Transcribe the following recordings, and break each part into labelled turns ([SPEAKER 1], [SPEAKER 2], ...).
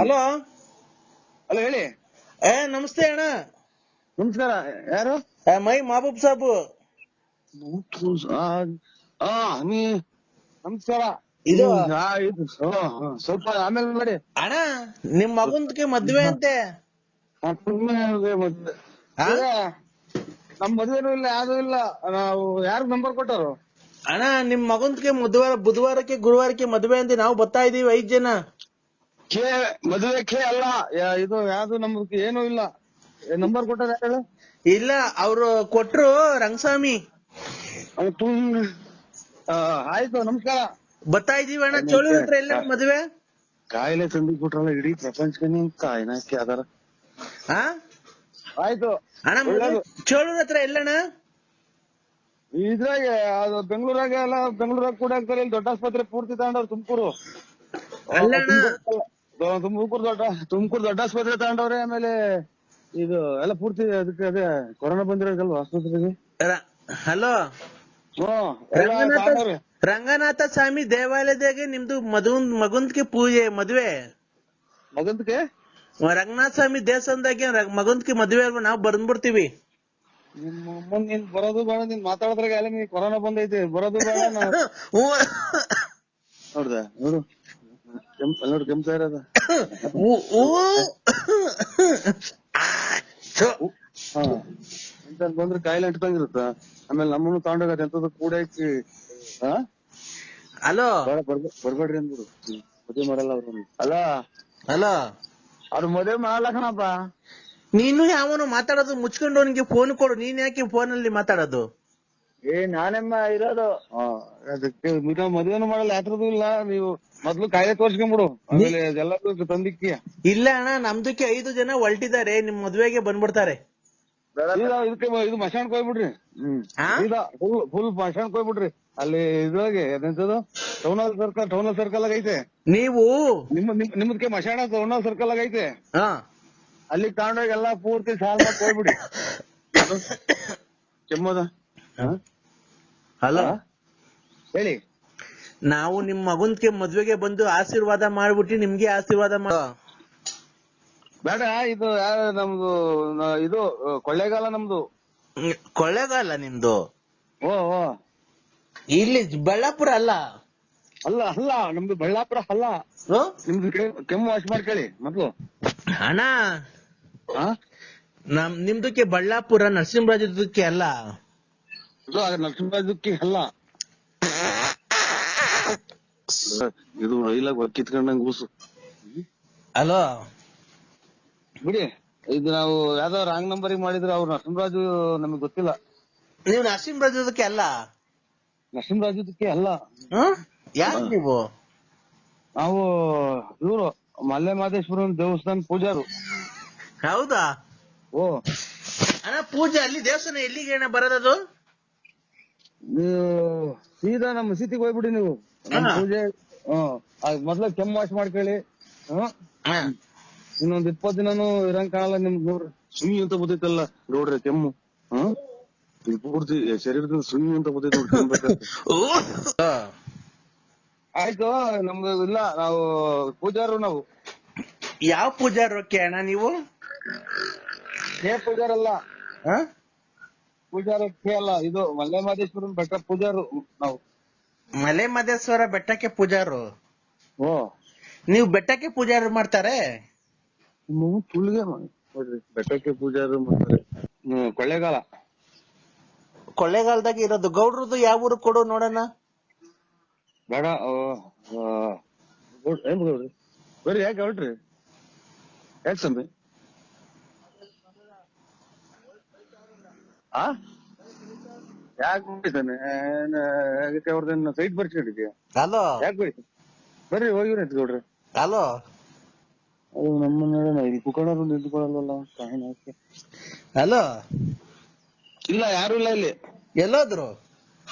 [SPEAKER 1] Hello
[SPEAKER 2] hello ಹೇಳಿ.
[SPEAKER 1] ನಮಸ್ತೆ ಅಣ್ಣ.
[SPEAKER 2] ನಮಸ್ಕಾರ. ಯಾರು?
[SPEAKER 1] ಮೈ ಮಹಬೂಬ್ ಸಾಬು.
[SPEAKER 2] ನೀ ನಮಸ್ಕಾರ.
[SPEAKER 1] ಇದು
[SPEAKER 2] ಸ್ವಲ್ಪ ಆಮೇಲೆ ಮಾಡಿ
[SPEAKER 1] ಅಣ್ಣ, ನಿಮ್ ಮಗಂದಕ್ಕೆ ಮದ್ವೆ ಅಂತೆ.
[SPEAKER 2] ನಮ್ ಮದ್ವೆನೂ ಇಲ್ಲ, ಯಾವ್ದು ಇಲ್ಲ. ನಾವು ಯಾರು ನಂಬರ್ ಕೊಟ್ಟರು?
[SPEAKER 1] ಅಣ್ಣ, ನಿಮ್ ಮಗಂದಕ್ಕೆ ಬುಧವಾರಕ್ಕೆ ಗುರುವಾರಕ್ಕೆ ಮದ್ವೆ ಅಂತೆ. ನಾವು ಬರ್ತಾ ಇದೀವಿ 5 ಜನ.
[SPEAKER 2] ಮದುವೆ ಅಲ್ಲ, ಇದು ಯಾವ್ದು ನಮ್ಗೆ ಏನೂ ಇಲ್ಲ. ನಂಬರ್ ಕೊಟ್ಟರು ಯಾರು?
[SPEAKER 1] ಇಲ್ಲ, ಅವ್ರು ಕೊಟ್ರು ರಂಗಸ್ವಾಮಿ.
[SPEAKER 2] ಆಯ್ತು, ನಮಸ್ಕಾರ.
[SPEAKER 1] ಬರ್ತಾ ಇದೀವಿ ಅಣ್ಣ. ಚೋಳೂರ್ ಹತ್ರ ಎಲ್ಲ ಮದ್ವೆ.
[SPEAKER 2] ಕಾಯಿಲೆ ತಂದು ಕೊಟ್ರಲ್ಲ ಇಡೀ ಪ್ರಪಂಚಕ್ಕೆ ಕಾಯಿನಾಕಿ ಅದಾರ. ಆಯ್ತು
[SPEAKER 1] ಅಣ್ಣ, ಚೋಳೂರ್ ಹತ್ರ ಎಲ್ಲಣ್ಣ?
[SPEAKER 2] ಇದ್ರಾಗೆ ಅದು ಬೆಂಗಳೂರಾಗ ಎಲ್ಲ, ಬೆಂಗಳೂರಾಗ ಕೂಡ ಆಗ್ತಾರೆ. ಇಲ್ಲಿ ದೊಡ್ಡ ಆಸ್ಪತ್ರೆ ಪೂರ್ತಿ ತಗೊಂಡವ್ರು. ತುಮಕೂರು ದೊಡ್ಡ ಆಸ್ಪತ್ರೆ ತಗೊಂಡವ್ರೆ. ಆಮೇಲೆ ಇದು ಎಲ್ಲ ಪೂರ್ತಿ ಅದಕ್ಕೆ ಅದೇ ಕೊರೋನಾ ಬಂದಿರೋದಲ್ವಾ ಆಸ್ಪತ್ರೆಗೆ.
[SPEAKER 1] ಹಲೋ, ರಂಗನಾಥ ಸ್ವಾಮಿ ದೇವಾಲಯದಾಗೆ ನಿಮ್ದು ಮಗಂದ್ಗೆ ಪೂಜೆ ಮದ್ವೆ.
[SPEAKER 2] ಮಗಂದಕ್ಕೆ
[SPEAKER 1] ರಂಗನಾಥ ಸ್ವಾಮಿ ದೇವಸ್ಥಾನದಾಗೆ ಮಗಂದ್ಗೆ ಮದ್ವೆ ಅಲ್ವಾ? ನಾವು ಬಂದ್ಬಿಡ್ತೀವಿ.
[SPEAKER 2] ನಿಮ್ಮ ಅಮ್ಮನ್ ನೀನ್ ಬರೋದು ಬೇಡ, ನೀನ್ ಮಾತಾಡಿದ್ರಾಗ ಎಲ್ಲ ನೀ ಕೊರೋನಾ ಬಂದೈತಿ, ಬರೋದು ಬೇಡ. ನೋಡ್ದ ನೋಡು, ನೋಡಿ ಕೆಮ್ತಾ ಇರೋದ. ಬಂದ್ರೆ ಕಾಯಿಲೆ ಅಂಟ್ಕೊಂಡಿರುತ್ತ. ಆಮೇಲೆ ನಮ್ಮನ್ನು ತಗೊಂಡೋಗತ್ತೆ ಎಂತದ ಕೂಡ ಹಾಕಿ.
[SPEAKER 1] ಹಲೋ,
[SPEAKER 2] ಬರ್ಬೇಡ್ರಿ ಅಂದ್ಬಿಡು. ಮದುವೆ ಮಾಡಲ್ಲ ಅವ್ರು.
[SPEAKER 1] ಹಲೋ,
[SPEAKER 2] ಅವ್ರು ಮದುವೆ ಮಾಡ್ಲಕಣಪ್ಪ.
[SPEAKER 1] ನೀನು ಯಾವನು ಮಾತಾಡೋದು ಮುಚ್ಕೊಂಡು ಅವನಿಗೆ ಫೋನ್ ಕೊಡು. ನೀನ್ ಯಾಕೆ ಫೋನಲ್ಲಿ ಮಾತಾಡೋದು?
[SPEAKER 2] ನಾನೆಮ್ಮ ಇರೋದು ಅದಕ್ಕೆ. ಮದುವೆನೂ ಮಾಡಲ್ಲ, ಯಾತ್ರದೂ ಇಲ್ಲ. ನೀವು ಮೊದ್ಲು ಕಾಯಿಲೆ ತೋರ್ಸ್ಕೊಂಡ್ಬಿಡು, ಆಮೇಲೆ ಎಲ್ಲದೂ ತಂದಿಕ್ಕಿ.
[SPEAKER 1] ಇಲ್ಲ ಅಣ್ಣ, ನಮ್ದಕ್ಕೆ 5 ಜನ ಹೊಲ್ಟಿದ್ದಾರೆ. ನಿಮ್ ಮದ್ವೆಗೆ ಬಂದ್ಬಿಡ್ತಾರೆ.
[SPEAKER 2] ಇದಕ್ಕೆ ಇದು ಮಶಾಣಕ್ ಹೋಗ್ಬಿಡ್ರಿ. ಫುಲ್ ಮಶಾಣಕ್ ಹೋಗ್ಬಿಡ್ರಿ. ಅಲ್ಲಿ ಇದ್ರೊಳಗೆ ಎಂತದು ಟೌನ್ ಹಾಲ್ ಸರ್ಕಲ್ ಆಗ ಐತೆ.
[SPEAKER 1] ನೀವು
[SPEAKER 2] ನಿಮ್ದಕ್ಕೆ ಮಶಾಣ ಟೌನ್ ಹಾಲ್ ಸರ್ಕಲ್ ಆಗ ಐತೆ. ಅಲ್ಲಿ ತಗೊಂಡೋಗಿ ಎಲ್ಲಾ ಪೂರ್ತಿ ಸಾಲ್ ಮಾಡಿ ಹೋಗ್ಬಿಡಿ. ಕೆಮ್ಮದ.
[SPEAKER 1] ಹಲೋ,
[SPEAKER 2] ಹೇಳಿ.
[SPEAKER 1] ನಾವು ನಿಮ್ ಮಗನ್ಗೆ ಮದ್ವೆಗೆ ಬಂದು ಆಶೀರ್ವಾದ ಮಾಡ್ಬಿಟ್ಟು ನಿಮ್ಗೆ ಆಶೀರ್ವಾದ ಮಾಡೋ
[SPEAKER 2] ಬೇಡ. ಇದು ನಮ್ದು ಇದು ಕೊಳ್ಳೇಗಾಲ ನಮ್ದು.
[SPEAKER 1] ಕೊಳ್ಳೇಗಾಲ ನಿಮ್ದು?
[SPEAKER 2] ಓ
[SPEAKER 1] ಇಲ್ಲಿ ಬಳ್ಳಾಪುರ ಅಲ್ಲ.
[SPEAKER 2] ಅಲ್ಲ ನಮ್ದು ಬಳ್ಳಾಪುರ ಅಲ್ಲ. ನಿಮ್ದು ಕೆಮ್ಮು ವಾಶ್ ಮಾಡ್ಕೊಳ್ಳಿ ಮೊದ್ಲು.
[SPEAKER 1] ಅಣ್ಣ, ನಿಮ್ದಕ್ಕೆ ಬಳ್ಳಾಪುರ, ನರಸಿಂಹರಾಜಕ್ಕೆ ಅಲ್ಲ.
[SPEAKER 2] ನರಸಿಂಹರಾಜಕ್ಕೆ ಅಲ್ಲ. ಇದು ರೈಲಾಗ ಕಿತ್ಕೊಂಡಂಗ್ ಕೂಸು.
[SPEAKER 1] ಹಲೋ
[SPEAKER 2] ಬಿಡಿ, ಇದು ನಾವು ಯಾವ್ದೋ ರಾಂಗ್ ನಂಬರಿಗೆ ಮಾಡಿದ್ರೆ ಅವ್ರು ನರಸಿಂಹರಾಜು ನಮಗ್ ಗೊತ್ತಿಲ್ಲ.
[SPEAKER 1] ನೀವು ನರಸಿಂಹರಾಜಕ್ಕೆ ಅಲ್ಲ?
[SPEAKER 2] ನರಸಿಂಹರಾಜಕ್ಕೆ ಅಲ್ಲ.
[SPEAKER 1] ಯಾರು ನೀವು?
[SPEAKER 2] ನಾವು ಇವರು ಮಲ್ಲೆ ಮಹದೇಶ್ವರ ದೇವಸ್ಥಾನ ಪೂಜಾರು.
[SPEAKER 1] ಹೌದಾ?
[SPEAKER 2] ಓ
[SPEAKER 1] ಅಣ್ಣ, ಪೂಜೆ ಅಲ್ಲಿ ದೇವಸ್ಥಾನ ಎಲ್ಲಿಗೆ ಅಣ್ಣ ಬರೋದದು?
[SPEAKER 2] ನೀವು ಸೀದಾ ನಮ್ಮ ಮಸೀದಿಗೆ ಹೋಗ್ಬಿಡಿ. ನೀವು ಪೂಜೆ ಮೊದ್ಲ ಕೆಮ್ಮು ವಾಶ್ ಮಾಡ್ಕೊಳ್ಳಿ. ಇನ್ನೊಂದ್ 20 ದಿನಾನು ಇರಂಗ್ ಕಾಣಲ್ಲ ನಿಮ್ಗೆ. ನೋಡ್ರಿ, ಸುಯಿ ಅಂತ ಬರ್ತೈತಲ್ಲ ನೋಡ್ರಿ ಕೆಮ್ಮು. ಪೂರ್ತಿ ಶರೀರದಿಂದ ಸುಯಿ ಅಂತ ಬರ್ತೈತೆ ನೋಡ್ರಿ. ಆಯ್ತು, ನಮ್ದು ಇಲ್ಲ. ನಾವು ಪೂಜಾರು. ನಾವು
[SPEAKER 1] ಯಾವ ಪೂಜಾರಕ್ಕೆ ಅಣ್ಣ ನೀವು?
[SPEAKER 2] ಪೂಜಾರಲ್ಲ, ಪೂಜಾರಕ್ಕೆ ಅಲ್ಲ. ಇದು ಮಲ್ಲೆ ಮಹದೇಶ್ವರನ್ ಬೆಟ್ಟ ಪೂಜಾರು ನಾವು.
[SPEAKER 1] ಮಲೆ ಮಹದೇಶ್ವರ ಬೆಟ್ಟಕ್ಕೆ ಪೂಜಾರು?
[SPEAKER 2] ಓ,
[SPEAKER 1] ನೀವು ಬೆಟ್ಟಕ್ಕೆ ಪೂಜಾರು ಮಾಡ್ತಾರೆ?
[SPEAKER 2] ತುಳಿಗೆ ನೋಡ್ರಿ, ಬೆಟ್ಟಕ್ಕೆ ಪೂಜಾರು ಮಾಡ್ತಾರೆ. ಕೊಳ್ಳೇಗಾಲ.
[SPEAKER 1] ಕೊಳ್ಳೇಗಾಲದಾಗ ಇರೋದು. ಗೌಡ್ರದ್ದು ಯಾವ ಊರು ಕೊಡು ನೋಡೋಣ.
[SPEAKER 2] ಬೇಡ. ಏನ್ ಗೌಡ್ರಿ? ಬರ್ರಿ. ಯಾಕೆ ಹೊರಟ್ರಿ? ಯಾಕೆ ಸ್ವಾಮಿ? ಯಾಕೆ ಬಿಟ್ಟಿದ್ದಾನೆ? ಅವ್ರದ್ದೇನು ಸೈಟ್ ಬರ್ಸ್ಕೊಂಡಿದ್ಯಾ?
[SPEAKER 1] ಹಲೋ,
[SPEAKER 2] ಯಾಕೆ ಬರೀ ಬರ್ರಿ ಹೋಗಿವ್ರಿ ಗೌಡ್ರಿ.
[SPEAKER 1] ಹಲೋ,
[SPEAKER 2] ಅದು ನಮ್ಮ ಇಲ್ಲಿ ಕುಕ್ಕಡರು ನಿಂತ್ಕೊಳ್ಳಲ್ಲ.
[SPEAKER 1] ಹಲೋ,
[SPEAKER 2] ಇಲ್ಲ, ಯಾರು ಇಲ್ಲ ಇಲ್ಲಿ.
[SPEAKER 1] ಎಲ್ಲೋದ್ರು?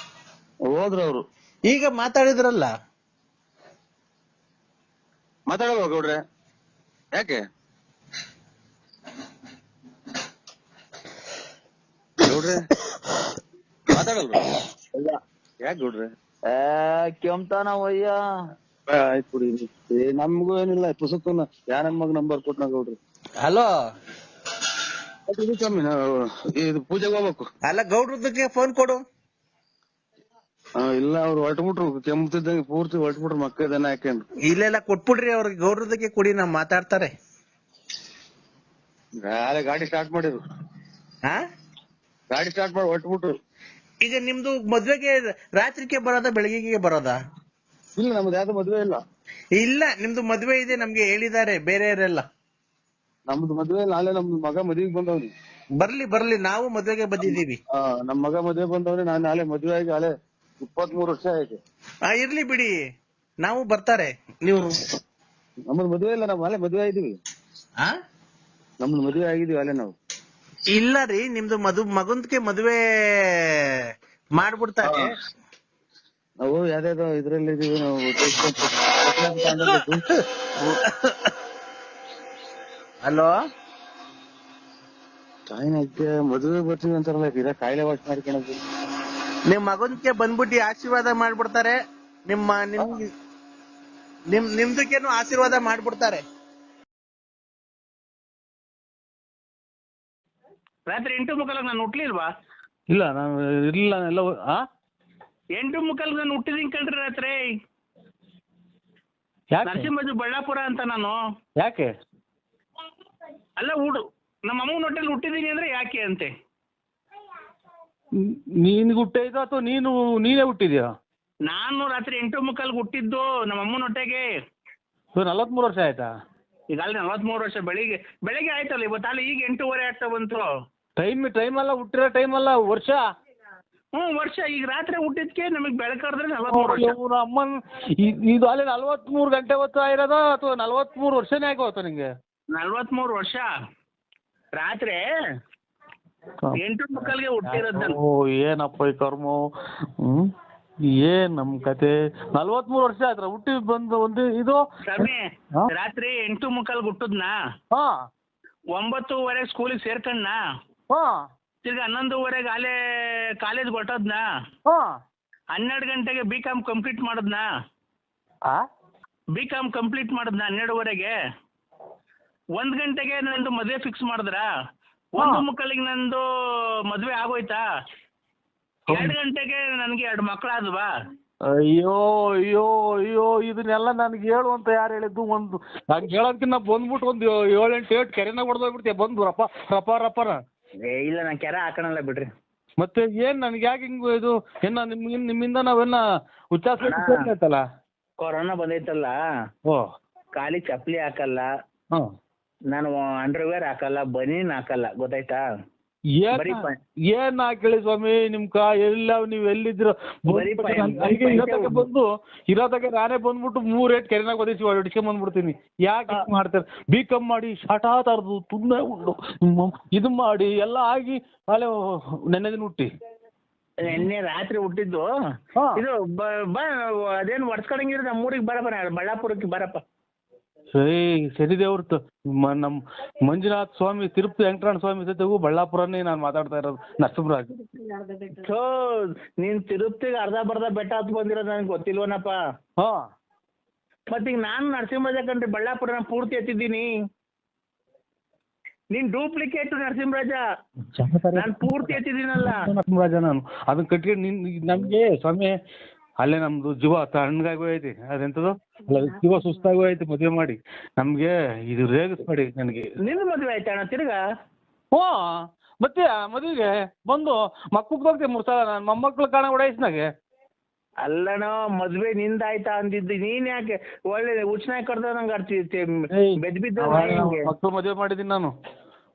[SPEAKER 2] ಹೋದ್ರು ಅವ್ರು.
[SPEAKER 1] ಈಗ ಮಾತಾಡಿದ್ರಲ್ಲ.
[SPEAKER 2] ಮಾತಾಡಲ್ವ ಗೌಡ್ರೆ? ಯಾಕೆ ಗೌಡ್ರೆ ಮಾತಾಡಲ್ವ? ಯಾಕೆ ಗೌಡ್ರೆ?
[SPEAKER 3] ಕೆಮ್ತಾನ ಒಯ್ಯ.
[SPEAKER 2] ಆಯ್ತು ಬಿಡಿ ನಮ್ಗೂ ಏನಿಲ್ಲ ಪುಸ್ತಕನ ಯಾ ನನ್ ಮಗ ನಂಬರ್ ಕೊಟ್ಟ ಗೌಡ್ರಿ.
[SPEAKER 1] ಹಲೋ
[SPEAKER 2] ಇದು ಸ್ವಾಮಿ ನಾವು ಇದು ಪೂಜೆಗೆ ಹೋಗ್ಬೇಕು.
[SPEAKER 1] ಅಲ್ಲ ಗೌಡ್ರದಕ್ಕೆ ಫೋನ್ ಕೊಡು.
[SPEAKER 2] ಇಲ್ಲ ಅವ್ರು ಹೊರಟ್ಬಿಟ್ರು ಕೆಮ್ಮತಿದ್ದಂಗೆ ಪೂರ್ತಿ ಹೊರಟ್ಬಿಟ್ರು ಮಕ್ಕ ದನ ಹಾಕೊಂಡು.
[SPEAKER 1] ಇಲ್ಲೆಲ್ಲ ಕೊಟ್ಬಿಡ್ರಿ ಅವ್ರಿಗೆ ಗೌಡ್ರದಕ್ಕೆ ಕೊಡಿ ನಾವ್ ಮಾತಾಡ್ತಾರೆ.
[SPEAKER 2] ನಾಳೆ ಗಾಡಿ ಸ್ಟಾರ್ಟ್ ಮಾಡಿದ್ರು.
[SPEAKER 1] ಹಾ
[SPEAKER 2] ಗಾಡಿ ಸ್ಟಾರ್ಟ್ ಮಾಡಿ ಹೊರಟ್ಬಿಟ್ರು.
[SPEAKER 1] ಈಗ ನಿಮ್ದು ಮದ್ವೆಗೆ ರಾತ್ರಿಗೆ ಬರೋದಾ ಬೆಳಗ್ಗೆಗೆ ಬರೋದಾ?
[SPEAKER 2] ಇಲ್ಲ ನಮ್ದು ಯಾವ್ದು ಮದ್ವೆ ಇಲ್ಲ.
[SPEAKER 1] ಇಲ್ಲ ನಿಮ್ದು ಮದ್ವೆ ಇದೆ ನಮ್ಗೆ ಹೇಳಿದ್ದಾರೆ ಬೇರೆಯವರೆಲ್ಲ.
[SPEAKER 2] ನಮ್ದು ಮದ್ವೆ ನಾಳೆ ನಮ್ದು ಮಗ ಮದ್ವೆಗೆ ಬಂದವ್ನಿ.
[SPEAKER 1] ಬರ್ಲಿ ನಾವು ಮದ್ವೆಗೆ ಬಂದಿದೀವಿ.
[SPEAKER 2] ನಮ್ ಮಗ ಮದ್ವೆ ಬಂದವ್ರಿ. ನಾನ್ ನಾಳೆ ಮದ್ವೆ ಆಗಿ ನಾಳೆ 23 ವರ್ಷ ಆಯ್ತು.
[SPEAKER 1] ಇರ್ಲಿ ಬಿಡಿ ನಾವು ಬರ್ತಾರೆ. ನೀವು
[SPEAKER 2] ನಮ್ದು ಮದ್ವೆ ಇಲ್ಲ, ನಾವ್ ನಾಳೆ ಮದ್ವೆ ಆಗಿದೀವಿ. ನಮ್ದು ಮದ್ವೆ ಆಗಿದೀವಿ ಅಲ್ಲೇ ನಾವು.
[SPEAKER 1] ಇಲ್ಲ ರೀ ನಿಮ್ದು ಮಗಂದ್ಗೆ ಮದ್ವೆ ಮಾಡ್ಬಿಡ್ತಾರೆ.
[SPEAKER 2] ನಾವು ಯಾವ್ದಾದ್ರು ಇದ್ರಲ್ಲಿ ಇದೀವಿ ನಾವು.
[SPEAKER 1] ಹಲೋ
[SPEAKER 2] ಮದುವೆ ಬರ್ತೀವಿ ಅಂತಾರಲ್ಲ, ಇದ ಕಾಯಿಲೆ ವಾಶ್ ಮಾಡ್ಕೊಳೋದು.
[SPEAKER 1] ನಿಮ್ ಮಗನ್ಗೆ ಬಂದ್ಬಿಟ್ಟು ಆಶೀರ್ವಾದ ಮಾಡ್ಬಿಡ್ತಾರೆ. ನಿಮ್ದಕ್ಕೇನು ಆಶೀರ್ವಾದ ಮಾಡ್ಬಿಡ್ತಾರೆ.
[SPEAKER 3] ರಾತ್ರಿ 8:45 ನಾನು ಹುಟ್ಲಿಲ್ವಾ?
[SPEAKER 2] ಇಲ್ಲ ನಾನು ಇರ್ಲಿಲ್ಲ ಎಲ್ಲ.
[SPEAKER 3] 8:45 ನಾನು ಹುಟ್ಟಿದೀನಿ ಕಣ್ರಿ ರಾತ್ರಿ. ನರಸಿಂಹಜು ಬಳ್ಳಾಪುರ ಅಂತ ನಾನು.
[SPEAKER 2] ಯಾಕೆ?
[SPEAKER 3] ಅಲ್ಲ ನಮ್ಮ ಅಮ್ಮನ ಹೊಟ್ಟೆಲಿ ಹುಟ್ಟಿದೀನಿ ಅಂದ್ರೆ ಯಾಕೆ ಅಂತೆ.
[SPEAKER 2] ನೀನ್ ಹುಟ್ಟಿದ ಅಥವಾ ನೀನೇ ಹುಟ್ಟಿದ್ಯಾ?
[SPEAKER 3] ನಾನು ರಾತ್ರಿ 8:45 ಹುಟ್ಟಿದ್ದು ನಮ್ಮ ಅಮ್ಮನ ಹೊಟ್ಟೆಗೆ.
[SPEAKER 2] 43 ವರ್ಷ ಆಯ್ತಾ?
[SPEAKER 3] ಈಗ ಅಲ್ಲಿ 43 ವರ್ಷ. ಬೆಳಿಗ್ಗೆ ಆಯ್ತಲ್ಲ ಇವತ್ತಲ್ಲಿ. ಈಗ 8:15 ಆಗ್ತಾ ಬಂತು.
[SPEAKER 2] ಟೈಮ್ ಅಲ್ಲ, ಹುಟ್ಟಿರೋ ಟೈಮ್ ಅಲ್ಲ, ವರ್ಷ.
[SPEAKER 3] ವರ್ಷ. ಈಗ ರಾತ್ರಿ ಹುಟ್ಟಿದ್ಕೆ ನಮಗ್ ಬೆಳಕಾದ್ರೆ 43 ವರ್ಷ.
[SPEAKER 2] ಅಮ್ಮನ್ ಇದು ಅಲ್ಲಿ 43 ಗಂಟೆ ಹೊತ್ತು ಆಗಿರೋದ ಅಥವಾ 43 ವರ್ಷನೇ ಆಗೋತ ನಿಂಗೆ?
[SPEAKER 3] 43 ವರ್ಷ. ರಾತ್ರಿ 8:45 ಹುಟ್ಟಿರೋದ್ ನಾನು.
[SPEAKER 2] ಏನಪ್ಪ ಈ ಕರ್ಮ. ಏನ್ ನಮ್ ಕತೆ. 43 ವರ್ಷ ಆಯ್ತು ಹುಟ್ಟಿ ಬಂದು ಒಂದು ಇದು
[SPEAKER 3] ಸ್ವಾಮಿ. ರಾತ್ರಿ 8:45 ಹುಟ್ಟದ್ನ. 9:00 ಸ್ಕೂಲಿಗೆ ಸೇರ್ಕಣ್ಣ. ತಿರ್ಗಿ 11:00 ಅಲ್ಲೇ ಕಾಲೇಜ್ ಹೊಟ್ಟದ್ನ. 12 ಗಂಟೆಗೆ B.Com ಕಂಪ್ಲೀಟ್ ಮಾಡದ್ನ. B.Com ಕಂಪ್ಲೀಟ್ ಮಾಡದ್ನ 12:30ಗೆ. 1 ಗಂಟೆಗೆ ನಂದು ಮದ್ವೆ ಫಿಕ್ಸ್ ಮಾಡಿದ್ರ. 1:45 ನಂದು ಮದ್ವೆ ಆಗೋಯ್ತಾ. 2 ಗಂಟೆಗೆ ನನ್ಗೆ 2 ಮಕ್ಕಳಾದ್ವಾ.
[SPEAKER 2] ಅಯ್ಯೋ ಅಯ್ಯೋ ಅಯ್ಯೋ ಇದನ್ನೆಲ್ಲ ನನ್ಗೆ ಹೇಳು ಅಂತ ಯಾರು ಹೇಳಿದ್ದು? ಒಂದು ನಂಗೆ ಹೇಳೋದಕ್ಕಿಂತ ಬಂದ್ಬಿಟ್ಟು ಒಂದು 7-8 ಕೆರೆನ ಹೊಡೆದೋಗ್ಬಿಡ್ತೀಯ ಬಂದು ರಪ್ಪರ.
[SPEAKER 3] ಇಲ್ಲ ನಾನು ಕೆರೆ ಹಾಕೋಣಲ್ಲ ಬಿಡ್ರಿ.
[SPEAKER 2] ಮತ್ತೆ ಏನ್ ನನ್ಗೆ ಯಾಕೆ ಹಿಂಗು ಇದು? ನಿಮ್ಮಿಂದ ನಾವೆಲ್ಲ ಉಚ್ಚಾರಿಸಲ್ಲ.
[SPEAKER 3] ಕೊರೋನಾ ಬಂದೈತಲ್ಲ, ಕಾಲಿ ಚಪ್ಪಲಿ ಹಾಕಲ್ಲ, ನಾನು ಅಂಡರ್ವೇರ್ ಹಾಕಲ್ಲ, ಬನೀನ್ ಹಾಕಲ್ಲ, ಗೊತ್ತಾಯ್ತಾ?
[SPEAKER 2] ಏನ್ ಹಾಕೇಳಿ ಸ್ವಾಮಿ ನಿಮ್ ಎಲ್ಲ ನೀವ್ ಎಲ್ಲಿದ್ರು ಬಂದು ಇರೋದಾಗ ನಾನೇ ಬಂದ್ಬಿಟ್ಟು 3 ಕೆರೆನಾಗ ಒದಿಸಿ ಹೊಡಿಸ್ಕೊಂಡ್ ಬಂದ್ಬಿಡ್ತೀನಿ. ಯಾಕೆ ಮಾಡ್ತಾರೆ? B.Com ಮಾಡಿ ಶಾಟ ತರದು ತುಂಬಾ ಉಂಡು ಇದು ಮಾಡಿ ಎಲ್ಲ ಆಗಿ ಅಲ್ಲೇ ನೆನ್ನೆ ದಿನ ಹುಟ್ಟಿ.
[SPEAKER 3] ನಿನ್ನೆ ರಾತ್ರಿ ಹುಟ್ಟಿದ್ದು ಇದು. ಅದೇನು ಒಡ್ಸ್ಕೊಳಂಗಿರ ನಮ್ಮೂರಿಗೆ ಬರಪ್ಪ, ಬಳ್ಳಾಪುರಕ್ಕೆ ಬರಪ್ಪ. ಸರಿ ದೇವ್ರದ್ದು ನಮ್ ಮಂಜುನಾಥ್ ಸ್ವಾಮಿ, ತಿರುಪತಿ ವೆಂಕಟರಮಣ ಸ್ವಾಮಿ ಜೊತೆಗೂ ಬಳ್ಳಾಪುರನೇ ನಾನು ಮಾತಾಡ್ತಾ ಇರೋದು. ನರಸಿಂಹರಾಜ್ ನೀನ್ ತಿರುಪತಿಗೆ ಅರ್ಧ ಬೆಟ್ಟ ಹತ್ತು ಬಂದಿರೋದು ನನಗೆ ಗೊತ್ತಿಲ್ವನಪ್ಪ. ಮತ್ತೀಗ ನಾನು ನರಸಿಂಹರಾಜ ಕಂಡ್ರಿ ಬಳ್ಳಾಪುರ ಪೂರ್ತಿ ಎತ್ತಿದ್ದೀನಿ. ನೀನ್ ಡೂಪ್ಲಿಕೇಟ್ ನರಸಿಂಹರಾಜ, ನಾನು ಪೂರ್ತಿ ಎತ್ತಿದ್ದೀನಲ್ಲ
[SPEAKER 2] ನರಸಿಂಹರಾಜ. ನಾನು ಅದನ್ನ ಕಟ್ಕೊಂಡು ನಮ್ಗೆ ಸ್ವಾಮಿ ಅಲ್ಲೇ ನಮ್ದು ಜೀವ ತಣ್ಣಗಾಗಿ ಹೋಯ್ತಿ. ಅದೆಂತದು ಜೀವ ಸುಸ್ತಾಗಿ ಹೋಯ್ತಿ ಮದುವೆ ಮಾಡಿ. ನಮ್ಗೆ ಇದು ರೇಗಿಸ್ಬೇಡಿ ನನಗೆ.
[SPEAKER 3] ನಿನ್ನ ಮದುವೆ ಆಯ್ತಾ ತಿರ್ಗಾ?
[SPEAKER 2] ಮತ್ತೆ ಮದುವೆಗೆ ಬಂದು ಮಕ್ಕಳು ಹೋಗ್ತೇವೆ 3 ಸಲ. ನಾನು ಮೊಮ್ಮಕ್ಳು ಕಾಣ ಓಡಾಯಿಸ್ನಾಗೆ.
[SPEAKER 3] ಅಲ್ಲಣ ಮದ್ವೆ ನಿಂದ ಆಯ್ತಾ ಅಂದಿದ್ದು. ನೀನ್ ಯಾಕೆ ಒಳ್ಳೆ ಉಚ್ಚನಾಗಿ ಕಡ್ದ ನಂಗೆ ಆಡ್ತಿದ್ದೆ. ಬೆದ್ಬಿದ್ದ
[SPEAKER 2] ಮಕ್ಕಳು ಮದುವೆ ಮಾಡಿದೀನಿ ನಾನು.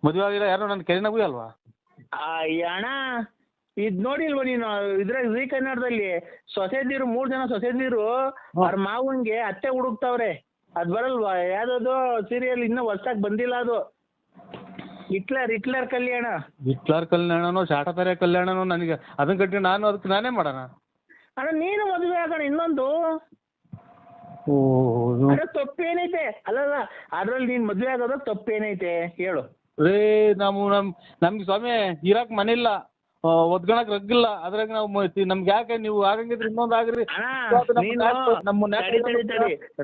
[SPEAKER 2] ಮದುವೆ ಆಗಿಲ್ಲ ಯಾರು ನನ್ನ ಕೆರೆನಾಗೂ ಅಲ್ವಾ?
[SPEAKER 3] ಅಣ್ಣ ಇದ್ ನೋಡಿಲ್ವ ನೀನು? ಇದ್ರಾಗ ಜೀ ಕನ್ನಡದಲ್ಲಿ ಸೊಸೆದಿರು 3 ಜನ ಸೊಸೆದಿರು ಅವ್ರ ಮಾವನ್ಗೆ ಅತ್ತೆ ಹುಡುಕ್ತಾವ್ರೆ. ಅದ್ ಬರಲ್ವಾ? ಯಾವ್ದದು ಸೀರಿಯಲ್ ಇನ್ನೂ ಹೊಸದಾಗಿ ಬಂದಿಲ್ಲ ಅದು. ಹಿಟ್ಲರ್ ಕಲ್ಯಾಣ.
[SPEAKER 2] ಹಿಟ್ಲರ್ ಕಲ್ಯಾಣನೋ ಶಾಟತಾರೆ ಕಲ್ಯಾಣನೋ ನನಗೆ ಅದನ್ನ ಕಟ್ಟಿ ನಾನು ಅದಕ್ಕೆ ನಾನೇ ಮಾಡೋಣ.
[SPEAKER 3] ಅಣ್ಣ ನೀನು ಮದುವೆ ಆಗೋಣ ಇನ್ನೊಂದು. ತಪ್ಪೇನೈತೆ? ಅಲ್ಲಲ್ಲ ಅದ್ರಲ್ಲಿ ನೀನ್ ಮದುವೆ ಆಗೋದಾಗ ತಪ್ಪೇನೈತೆ ಹೇಳು?
[SPEAKER 2] ನಮ್ಗೆ ಸ್ವಾಮಿ ಇರಾಕ್ ಮನೆ ಇಲ್ಲ. ಒದ್ಗಣಕ್ ರಗ್ಗಿಲ್ಲ ಅದ್ರಾಗ ನಾವು ನಮ್ಗೆ ಯಾಕೆ ನೀವು ಆಗಂಗಿದ್ರೆ ಇನ್ನೊಂದ್ ಆಗ್ರಿ.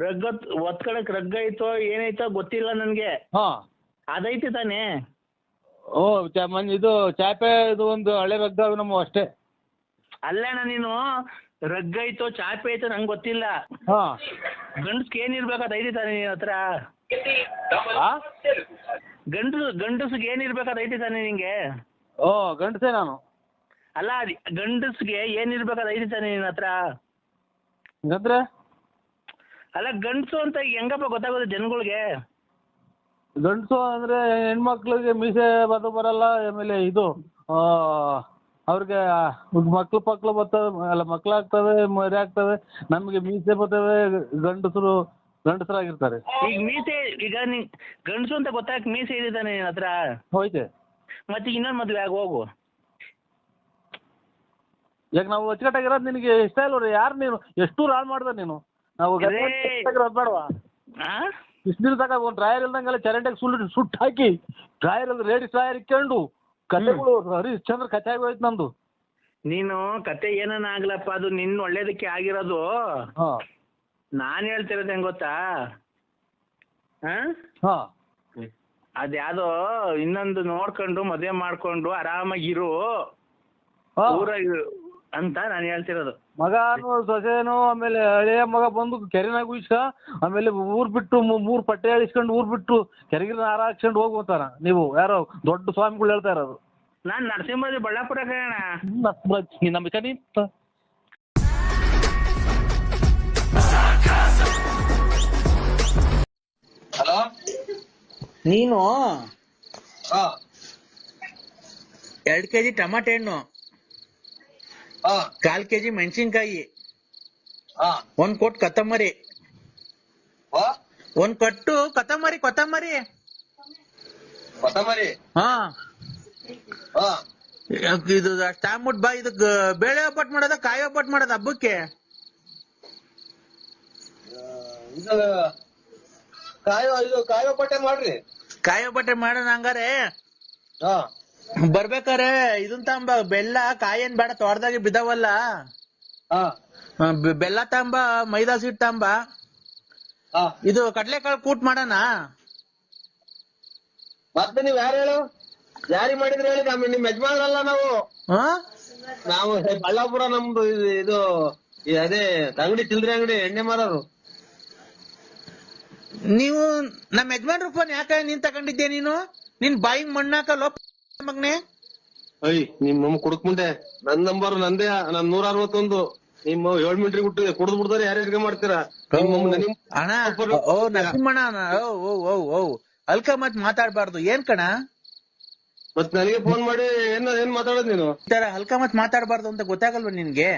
[SPEAKER 3] ರಗ್ಗ ಒತ್ಕಳಕ್ ರಗ್ಗ ಐತೋ ಏನೈತೋ ಗೊತ್ತಿಲ್ಲ ನನ್ಗೆ. ಅದೈತಿ ತಾನೇ.
[SPEAKER 2] ಓ ಇದು ಚಾಪೆ ಇದು ಒಂದು ಹಳೆ ರಗ್ಗ ನಮ್ಮ ಅಷ್ಟೇ.
[SPEAKER 3] ಅಲ್ಲಣ್ಣ ನೀನು ರಗ್ಗ ಐತೋ ಚಾಪೆ ಐತೋ ನಂಗೆ ಗೊತ್ತಿಲ್ಲ. ಗಂಡಸ್ಗೆ ಏನಿರ್ಬೇಕು ಅದೈತಿ ತಾನೇ ನಿನ್ ಹತ್ರ. ಗಂಡಸ್ಗೆ ಏನಿರ್ಬೇಕು ಅದೈತಿ ತಾನೇ ನಿಂಗೆ.
[SPEAKER 2] ಓ ಗಂಡಸೇ ನಾನು.
[SPEAKER 3] ಅಲ್ಲ ಗಂಡಸ್ಗೆ ಏನಿರ್ಬೇಕು ಅದೈತಿ ತಾನೇ ನಿನ್ ಹತ್ರ.
[SPEAKER 2] ಹಂಗಂದ್ರೆ
[SPEAKER 3] ಅಲ್ಲ ಗಂಡಸು ಅಂತ ಹೆಂಗಪ್ಪ ಗೊತ್ತಾಗೋದು ಜನಗಳಿಗೆ.
[SPEAKER 2] ಗಂಡಸು ಅಂದ್ರೆ ಹೆಣ್ಮಕ್ಳಿಗೆ ಮೀಸೆ ಬರಲ್ಲ. ಆಮೇಲೆ ಇದು ಅವ್ರಿಗೆ ಮಕ್ಳು ಬರ್ತವೆ, ಅಲ್ಲ ಮಕ್ಳಾಗ್ತವೆ, ಮರಿ ಆಗ್ತವೆ. ನಮ್ಗೆ ಮೀಸೆ ಬರ್ತವೆ. ಗಂಡಸರಾಗಿರ್ತಾರೆ.
[SPEAKER 3] ಈಗ ಮೀಸೆ ಈಗ ಗಂಡಸು ಅಂತ ಗೊತ್ತಾಗ ಮೀಸೆ ಇದ್ದಾನೆ ನಿನ್ನ ಹತ್ರ.
[SPEAKER 2] ಹೋಯ್ತೆ
[SPEAKER 3] ಮತ್ತೆ ಇನ್ನೊಂದು ಮದ್ವೆ ಆಗ ಹೋಗು.
[SPEAKER 2] ಈಗ ನಾವು ಅಚ್ಚುಕಟ್ಟಾಗಿರೋದು ನಿನಗೆ ಇಷ್ಟ ಇಲ್ವ? ಯಾರು ನೀನು ಎಷ್ಟು ಹಾಳು ಮಾಡ್ದ ನೀನು? ನಾವು ಬೇಡವಾ? ಇಷ್ಟು ದಿನ ತಗ ಒಂದು ಡ್ರಾಯರ್ ಇಲ್ದಂಗೆಲ್ಲ ಚರಂಡಿಗೆ ಸುಟ್ಟು ಹಾಕಿ ಡ್ರಾಯರ್ ರೇಡಿ ಡ್ರಾಯರ್ ಇಕ್ಕೊಂಡು ಕತೆಗಳು ಹರಿಶ್ಚಂದ್ರ ಕತೆ ಆಗೋಯ್ತು ನಂದು.
[SPEAKER 3] ನೀನು ಕತೆ ಏನನ್ನ ಆಗ್ಲಪ್ಪ, ಅದು ನಿನ್ನ ಒಳ್ಳೇದಕ್ಕೆ ಆಗಿರೋದು. ನಾನು ಹೇಳ್ತಿರೋದು ಹೆಂಗ್ ಗೊತ್ತಾ? ಅದ್ಯಾವುದೋ ಇನ್ನೊಂದು ನೋಡ್ಕೊಂಡು ಮದುವೆ ಮಾಡ್ಕೊಂಡು ಆರಾಮಾಗಿರು ಊರಾಗ ಅಂತ ನಾನು ಹೇಳ್ತಿರೋದು.
[SPEAKER 2] ಮಗನು ಸೊಸೆನು ಆಮೇಲೆ ಹಳೆಯ ಮಗ ಬಂದು ಕೆರೆನಾಗ ಉಯ್ಸ್ಕ, ಆಮೇಲೆ ಊರ್ ಬಿಟ್ಟು 3 ಪಟ್ಟೆ ಇಳಿಸ್ಕೊಂಡು ಊರ್ ಬಿಟ್ಟು ಕೆರೆಗಿನ ಹಾರ ಹಾಕ್ಸ್ಕೊಂಡು ಹೋಗ್ಬೋತಾರ. ನೀವು ಯಾರೋ ದೊಡ್ಡ ಸ್ವಾಮಿಗಳು ಹೇಳ್ತಾ ಇರೋದು.
[SPEAKER 3] ನಾನು ನರಸಿಂಹರಾಜ ಬಳ್ಳಾಪುರ ಕಣ.
[SPEAKER 1] ಹಲೋ, ನೀನು 2 kg ಟಮಾಟೆ ಹಣ್ಣು, 1/4 kg ಮೆಣಸಿನ್ಕಾಯಿ, 1 ಕೊಟ್ಟು ಕೊತ್ತಂಬರಿ, 1 ಕಟ್ಟು ಕೊತ್ತಂಬರಿ. ಇದು ಅಷ್ಟಾಗ್ಬಿಟ್ಟು ಬಾ. ಇದಕ್ ಬೇಳೆ ಒಬ್ಬಟ್ಟು ಮಾಡೋದ ಕಾಯಿ ಒಬ್ಬಟ್ಟು ಮಾಡೋದ ಹಬ್ಬಕ್ಕೆ?
[SPEAKER 4] ಕಾಯಿ ಒಬ್ಬಟ್ಟೆ ಮಾಡ್ರಿ.
[SPEAKER 1] ಕಾಯಿ ಒಬ್ಬಟ್ಟೆ ಮಾಡೋಣ. ಹಂಗಾರೆ ಬರ್ಬೇಕಾರೆ ಇದನ್ ತಾಂಬ, ಬೆಲ್ಲ. ಕಾಯಿ ಏನ್ ಬೇಡ, ತೋಟದಾಗೆ ಬಿದ್ದಾವಲ್ಲ. ಬೆಲ್ಲ ತಾಂಬ, ಮೈದಾ ಸಿಟ್ ತಾಂಬ. ಇದು ಕಡ್ಲೆಕಾಳು ಕೂಟ್ ಮಾಡೋಣ.
[SPEAKER 4] ಮತ್ತೆ ನೀವ್ ಯಾರು ಹೇಳು, ಯಾರಿ ಮಾಡಿದ್ರೆ ಹೇಳಿ. ನಿಮ್ ಯಜಮಾನ್ರಲ್ಲ ನಾವು ಬಳ್ಳಾಪುರ. ನಮ್ದು ಇದು ಅದೇ ಅಂಗಡಿ, ಚಿಲ್ಲರೆ ಅಂಗಡಿ, ಎಣ್ಣೆ ಮಾರೋರು.
[SPEAKER 1] ನೀವು ನಮ್ಮ ಯಜಮಾನ್ರ ಫೋನ್ ಯಾಕೆ ನೀನ್ ತಗೊಂಡಿದ್ದೆ? ನಿನ್ ಬಾಯಿಗೆ ಮಣ್ಣಾಕ ಲೋಪ ಮಗ್ನೆ.
[SPEAKER 4] ನಿಮ್ಮ ಕುಡುಕ್ ಮುಂದೆ ನನ್ ನಂಬರ್ ನಂದೇ. ನನ್ 161. ನಿಮ್ಮ 7 ಮಿನಿಟ್ರಿಗೆ ಹುಟ್ಟಿದೆ. ಕುಡ್ದು ಬಿಡ್ತಾರೆ. ಯಾರು ಇಟ್ಕೆ ಮಾಡ್ತೀರಾ
[SPEAKER 1] ಅಣ್ಣ? ಓ ನರಸಿಂಹಣ್ಣ, ಅಲ್ಕ ಮತ್ ಮಾತಾಡ್ಬಾರ್ದು. ಏನ್ ಕಣ?
[SPEAKER 4] ಮತ್ ನನಗೆ ಫೋನ್ ಮಾಡಿ ಏನ್ ಮಾತಾಡೋದ್ ನೀನು?
[SPEAKER 1] ಈ ತರ ಹಲ್ಕ ಮತ್ ಮಾತಾಡ್ಬಾರ್ದು ಅಂತ ಗೊತ್ತಾಗಲ್ವ ನಿನ್ಗೆ?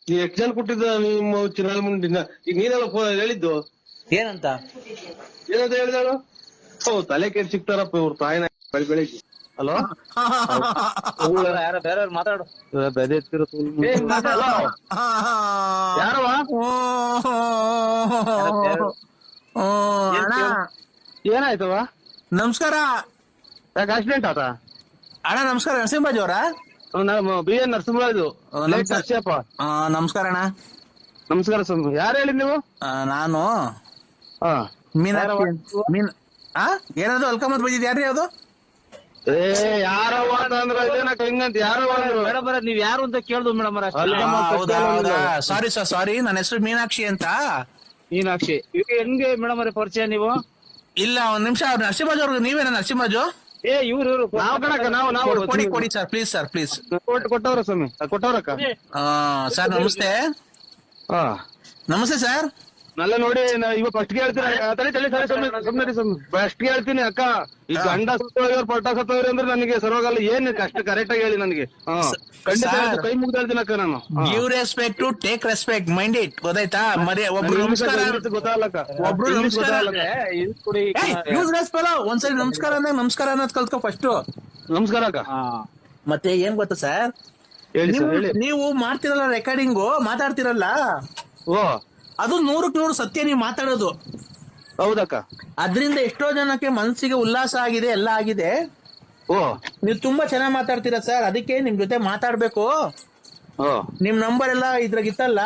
[SPEAKER 4] ನೀ ಎಷ್ಟು ಜನ ಕೊಟ್ಟಿದ್ದ ನಿಮ್ಮ ಚಿರಾಲ್ ಮುಂದಿನ? ಈಗ ನೀನೆಲ್ಲ ಹೇಳಿದ್ದು
[SPEAKER 1] ಏನಂತ
[SPEAKER 4] ಹೇಳಿದಾಳು? ತಲೆ ಕೇಳಿ ಸಿಗ್ತಾರಪ್ಪ ಇವ್ರ ತಾಯಿನ ಬೆಳಿಗ್ಗೆ. ಹಲೋ,
[SPEAKER 2] ಯಾರ ಬೇರೆ ಮಾತಾಡು.
[SPEAKER 4] ಯಾರವ? ಏನಾಯ್ತವ?
[SPEAKER 1] ನಮಸ್ಕಾರ.
[SPEAKER 4] ಯಾಕೆ ಆಕ್ಸಿಡೆಂಟ್ ಆತ?
[SPEAKER 1] ಅಣ್ಣ ನಮಸ್ಕಾರ. ನರಸಿಂಹರಾಜ್ ಅವರ?
[SPEAKER 4] BN ನರಸಿಂಹರಾಜು.
[SPEAKER 1] ನಮಸ್ಕಾರ ಅಣ್ಣ.
[SPEAKER 4] ನಮಸ್ಕಾರ ಸ್ವಾಮಿ. ಯಾರು ಹೇಳಿದ್ ನೀವು?
[SPEAKER 1] ನಾನು ಏನಾದ್ರು ಅಲ್ಕಮತ್ ಬಂದಿದ್? ಯಾರು ಯಾವ್ದು?
[SPEAKER 4] ಯಾರವ ಅಂದ್ರೆ ಹಿಂಗಂತ ಯಾರವ?
[SPEAKER 2] ಮೇಡಮ್ ನೀವ್ ಯಾರು ಅಂತ ಕೇಳ್ದು ಮೇಡಮ್.
[SPEAKER 1] ಸಾರಿ ಸರ್, ಸಾರಿ. ನನ್ನ ಹೆಸರು ಮೀನಾಕ್ಷಿ ಅಂತ.
[SPEAKER 2] ಮೀನಾಕ್ಷಿ ಹೆಂಗೆ ಮೇಡಮ್ ಅವ್ರೆ ಪರಿಚಯ ನೀವು?
[SPEAKER 1] ಇಲ್ಲ, ಒಂದ್ ನಿಮಿಷ. ಅವ್ರು ನರಸಿಂಹರಾಜ್ ಅವ್ರಿಗೆ ನೀವೇನ? ನರಸಿಂಹರಾಜು
[SPEAKER 4] ಇವ್ರು ನಾವು
[SPEAKER 1] ಕೊಡಿ ಸರ್, ಪ್ಲೀಸ್ ಸರ್, ಪ್ಲೀಸ್.
[SPEAKER 4] ಕೊಟ್ಟವ್ರ ಸ್ವಾಮಿ, ಕೊಟ್ಟವ್ರಕ್ಕ.
[SPEAKER 1] ಸರ್ ನಮಸ್ತೆ. ನಮಸ್ತೆ ಸರ್.
[SPEAKER 4] ನಲ್ಲ ನೋಡಿ, ಇವಾಗ ಫಸ್ಟ್ ಹೇಳ್ತೀನಿ ಅಕ್ಕ. ಈ ಗಂಡ ಸತ್ತೋಗ್ಯವ್ರು ಪಟ್ಟ ಸತ್ತೋಗ್ರಿ ಅಂದ್ರೆ ನನಗೆ ಸರ್ವಾಗಲ್ಲ. ಏನ್ ಕಷ್ಟ ಕರೆಕ್ಟ್ ಆಗಿ ಹೇಳಿ ನನಗೆ. ಖಂಡಿತ ಕೈ ಮುಗ್ದು ಹೇಳ್ತೀನಿ ಅಕ್ಕ ನಾನು.
[SPEAKER 1] Give respect to take respect, mind it. ಗೊತ್ತಾಯ್ತಾ? ಒಬ್ರು ನಮಸ್ಕಾರ, ಒಬ್ರು ನಮಸ್ಕಾರ. ಒಂದ್ಸರಿ ನಮಸ್ಕಾರ ಅಂದಾಗ ನಮಸ್ಕಾರ ಅನ್ನೋದ್ ಕಲ್ತ್ಕೊ ಫಸ್ಟ್.
[SPEAKER 4] ನಮಸ್ಕಾರ ಅಕ್ಕ.
[SPEAKER 1] ಮತ್ತೆ ಏನ್ ಗೊತ್ತಾ ಸರ್, ನೀವು ಮಾಡ್ತಿರಲ್ಲ ರೆಕಾರ್ಡಿಂಗು, ಮಾತಾಡ್ತಿರಲ್ಲ, ಅದು 100ಕ್ಕೆ 100 ಸತ್ಯ ನೀವು ಮಾತಾಡೋದು.
[SPEAKER 4] ಹೌದಕ್ಕ.
[SPEAKER 1] ಅದ್ರಿಂದ ಎಷ್ಟೋ ಜನಕ್ಕೆ ಮನಸ್ಸಿಗೆ ಉಲ್ಲಾಸ ಆಗಿದೆ, ಎಲ್ಲ ಆಗಿದೆ.
[SPEAKER 2] ಓ
[SPEAKER 1] ನೀವು ತುಂಬಾ ಚೆನ್ನಾಗಿ ಮಾತಾಡ್ತೀರಾ ಸರ್, ಅದಕ್ಕೆ ನಿಮ್ ಜೊತೆ ಮಾತಾಡ್ಬೇಕು.
[SPEAKER 2] ಓ
[SPEAKER 1] ನಿಮ್ ನಂಬರ್ ಎಲ್ಲ ಇದ್ರಾಗ ಇತ್ತಲ್ಲ.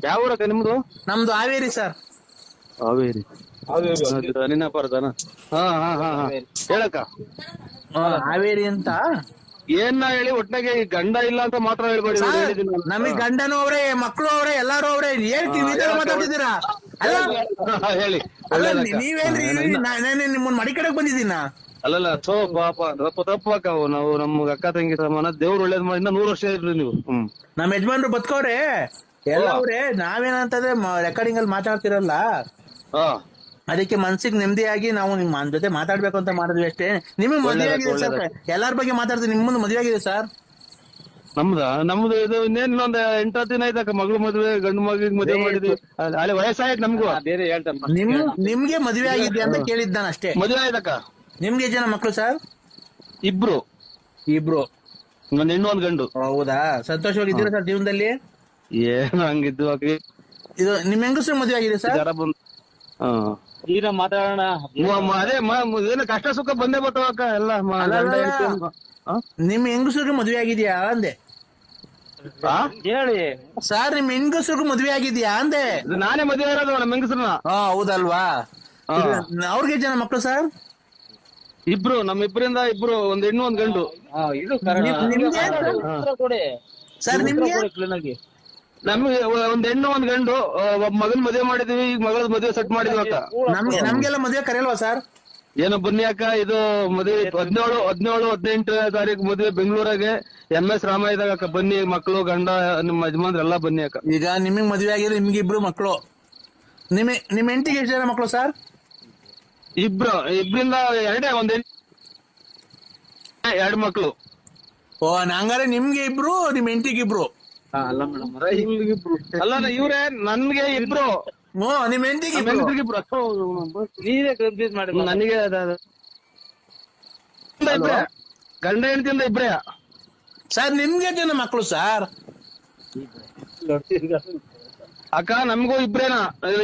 [SPEAKER 2] ಯಾವ ಊರಕ್ಕ ನಿಮ್ದು?
[SPEAKER 1] ನಮ್ದು ಹಾವೇರಿ ಸರ್.
[SPEAKER 2] ಹಾವೇರಿ ನಿನ್ನಪ್ಪರದನ? ಹಾ ಹಾ ಹಾ ಹಾ ಹೇಳಕ್ಕ.
[SPEAKER 1] ಹಾವೇರಿ ಅಂತ.
[SPEAKER 2] ಏನ್ ಹೇಳಿ ಒಟ್ನಾಗೆ ಈ ಗಂಡ ಇಲ್ಲ ಅಂತ ಮಾತ್ರ ಹೇಳ್ಬೇಡಿ.
[SPEAKER 1] ನಮಗ್ ಗಂಡನೂ ಅವ್ರೆ, ಮಕ್ಳು ಅವ್ರೆ, ಎಲ್ಲಾರು ಅವ್ರೆ. ಏನ್ ಮಾತಾಡ್ತಿದ್ದೀರಾ? ಅಲ್ಲ
[SPEAKER 2] ಹೇಳಿ.
[SPEAKER 1] ನೀವೇನ್ರಿ ನಿಮ್ಮನ್ನ ಮಡಿ ಕಡೆಗ್ ಬಂದಿದ್ದೀನ?
[SPEAKER 2] ಅಲ್ಲಲ್ಲ ಸೋ ಪಾಪ ತಪ್ಪಕ್ಕ ನಾವು ನಮ್ಗ ಅಕ್ಕ ತಂಗಿ ಸಮಾನ. ದೇವ್ರು ಒಳ್ಳೇದ್ ಮಾಡಿ 100 ವರ್ಷ ಇರ್ರಿ ನೀವು.
[SPEAKER 1] ನಮ್ ಯಜಮಾನ್ರು ಬದುಕವ್ರೆ ಎಲ್ಲ ಅವ್ರೆ. ನಾವೇನಂತಂದ್ರೆ ರೆಕಾರ್ಡಿಂಗ್ ಅಲ್ಲಿ ಮಾತಾಡ್ತಿರಲ್ಲ, ಅದಕ್ಕೆ ಮನ್ಸಿಗೆ ನೆಮ್ಮದಿಯಾಗಿ ನಾವು ನಿಮ್ ಜೊತೆ ಮಾತಾಡ್ಬೇಕು ಅಂತ ಮಾಡಿದ್ವಿ ಅಷ್ಟೇ. ನಿಮಗ್ ಮದುವೆ ಆಗಿದೆ ಸರ್, ಎಲ್ಲಾರ ಬಗ್ಗೆ ಮಾತಾಡ್ತೀವಿ. ನಿಮ್ ಮುಂದೆ ಮದುವೆ ಆಗಿದೆ ಸರ್?
[SPEAKER 2] ನಮ್ದು ಇದು ಇನ್ನೇನ್ ಇನ್ನೊಂದ್ 8 ದಿನ ಆಯ್ತಕ್ಕ. ಮಗಳು ಮದುವೆ, ಗಂಡು ಮಗಳಿಗೆ ಮದುವೆ ಮಾಡಿದ್ವಿ. ಅಲ್ಲಿ ವಯಸ್ಸಾಯ್ತು ನಮ್ಗೂ. ಬೇರೆ ಹೇಳ್ತಾನೆ.
[SPEAKER 1] ನಿಮ್ಗೆ ಮದುವೆ ಆಗಿದ್ಯಾ ಅಂತ ಕೇಳಿದ್ದ ನಾನು ಅಷ್ಟೇ.
[SPEAKER 2] ಮದುವೆ ಆಯ್ತಕ್ಕ.
[SPEAKER 1] ನಿಮ್ಗೆ ಜನ ಮಕ್ಳು ಸರ್?
[SPEAKER 2] ಇಬ್ರು.
[SPEAKER 1] ಒಂದ್
[SPEAKER 2] ಹೆಣ್ಣು ಒಂದ್ ಗಂಡು.
[SPEAKER 1] ಹೌದಾ? ಸಂತೋಷವಾಗಿದ್ದೀರಾ ಸರ್ ಜೀವನದಲ್ಲಿ?
[SPEAKER 2] ಏನು ಹಂಗಿದ್ದು
[SPEAKER 1] ಇದು ನಿಮ್ ಹೆಂಗಸ್ರು ಮದುವೆ ಆಗಿದೆ ಸರ್?
[SPEAKER 2] ಈಗ ಮಾತಾಡೋಣ. ಅದೇ ಏನು ಕಷ್ಟ ಸುಖ ಬಂದೇ ಬರ್ತಾವಕ್ಕ ಎಲ್ಲ.
[SPEAKER 1] ನಿಮ್ ಹೆಂಗಸ್ರಿಗೆ ಮದುವೆ ಆಗಿದ್ಯಾ ಅಂದೆ.
[SPEAKER 2] ಹೇಳಿ
[SPEAKER 1] ಸರ್, ನಿಮ್ ಹೆಂಗಸ್ರಿಗೂ ಮದುವೆ ಆಗಿದ್ಯಾ ಅಂದೆ.
[SPEAKER 2] ನಾನೇ ಮದುವೆ ಇರೋದು ನಮ್ಮ ಹೆಂಗಸ್ರನ್ನ.
[SPEAKER 1] ಹೌದಲ್ವಾ? ಅವ್ರಿಗೆ ಜನ ಮಕ್ಳು ಸರ್?
[SPEAKER 2] ಇಬ್ರು. ನಮ್ಮಿಬ್ರಿಂದ ಇಬ್ರು, ಒಂದ್ ಹೆಣ್ಣು ಒಂದ್ ಗಂಡು.
[SPEAKER 1] ಸರ್ ನಿಮ್ಗೆ?
[SPEAKER 2] ನಮ್ಗೆ ಒಂದ್ ಹೆಣ್ಣು ಒಂದ್ ಗಂಡು. ಒಬ್ಬ ಮಗನ್ ಮದುವೆ ಮಾಡಿದೀವಿ. ಈಗ ಮಗಳ ಮದುವೆ ಸೆಟ್ ಮಾಡಿದ್ವಿ ಅಕ್ಕ.
[SPEAKER 1] ನಮ್ಗೆಲ್ಲ ಮದುವೆ ಕರೆಯಲ್ವಾ ಸರ್?
[SPEAKER 2] ಏನೋ ಬನ್ನಿ ಅಕ್ಕ. ಇದು ಮದುವೆ 17-18 ತಾರೀಕು ಮದುವೆ ಬೆಂಗಳೂರಾಗೆ MS ರಾಮಾಯದಾಗ ಅಕ್ಕ. ಬನ್ನಿ, ಮಕ್ಕಳು ಗಂಡ ನಿಮ್ಮ ಯಜಮಾನ್ರು ಎಲ್ಲಾ ಬನ್ನಿ ಅಕ್ಕ.
[SPEAKER 1] ಈಗ ನಿಮಗ್ ಮದುವೆ ಆಗಿದ್ರೆ ನಿಮ್ಗೆ ಇಬ್ರು ಮಕ್ಕಳು. ನಿಮ್ ಹೆಂಡತಿಗೆ ಎಷ್ಟು ಜನ ಮಕ್ಕಳು ಸರ್?
[SPEAKER 2] ಇಬ್ರಿಂದ ಒಂದ್ 2 ಮಕ್ಕಳು.
[SPEAKER 1] ಹಂಗಾರೆ ನಿಮ್ಗೆ ಇಬ್ರು, ನಿಮ್ ಹೆಂಡತಿಗೆ ಇಬ್ರು?
[SPEAKER 2] ಅಲ್ಲ ಮೇಡಮ್, ಅಲ್ಲ ಇವ್ರೆ ನನ್ಗೆ ಇಬ್ರು.
[SPEAKER 1] ನಿಮ್ ಹೆಂಡತಿಗೆ
[SPEAKER 2] ಇಬ್ರು. ನೀವೇ ಕನ್ಫ್ಯೂಸ್ ಮಾಡಿ. ನನಗೆ ಗಂಡ ಹೆಂಡತಿಯಿಂದ ಇಬ್ರೇ
[SPEAKER 1] ಸರ್. ನಿಮ್ಗೆ ಜನ ಮಕ್ಕಳು ಸರ್?
[SPEAKER 2] ಅಕ್ಕ ನಮಗೂ ಇಬ್ರೇನಾ?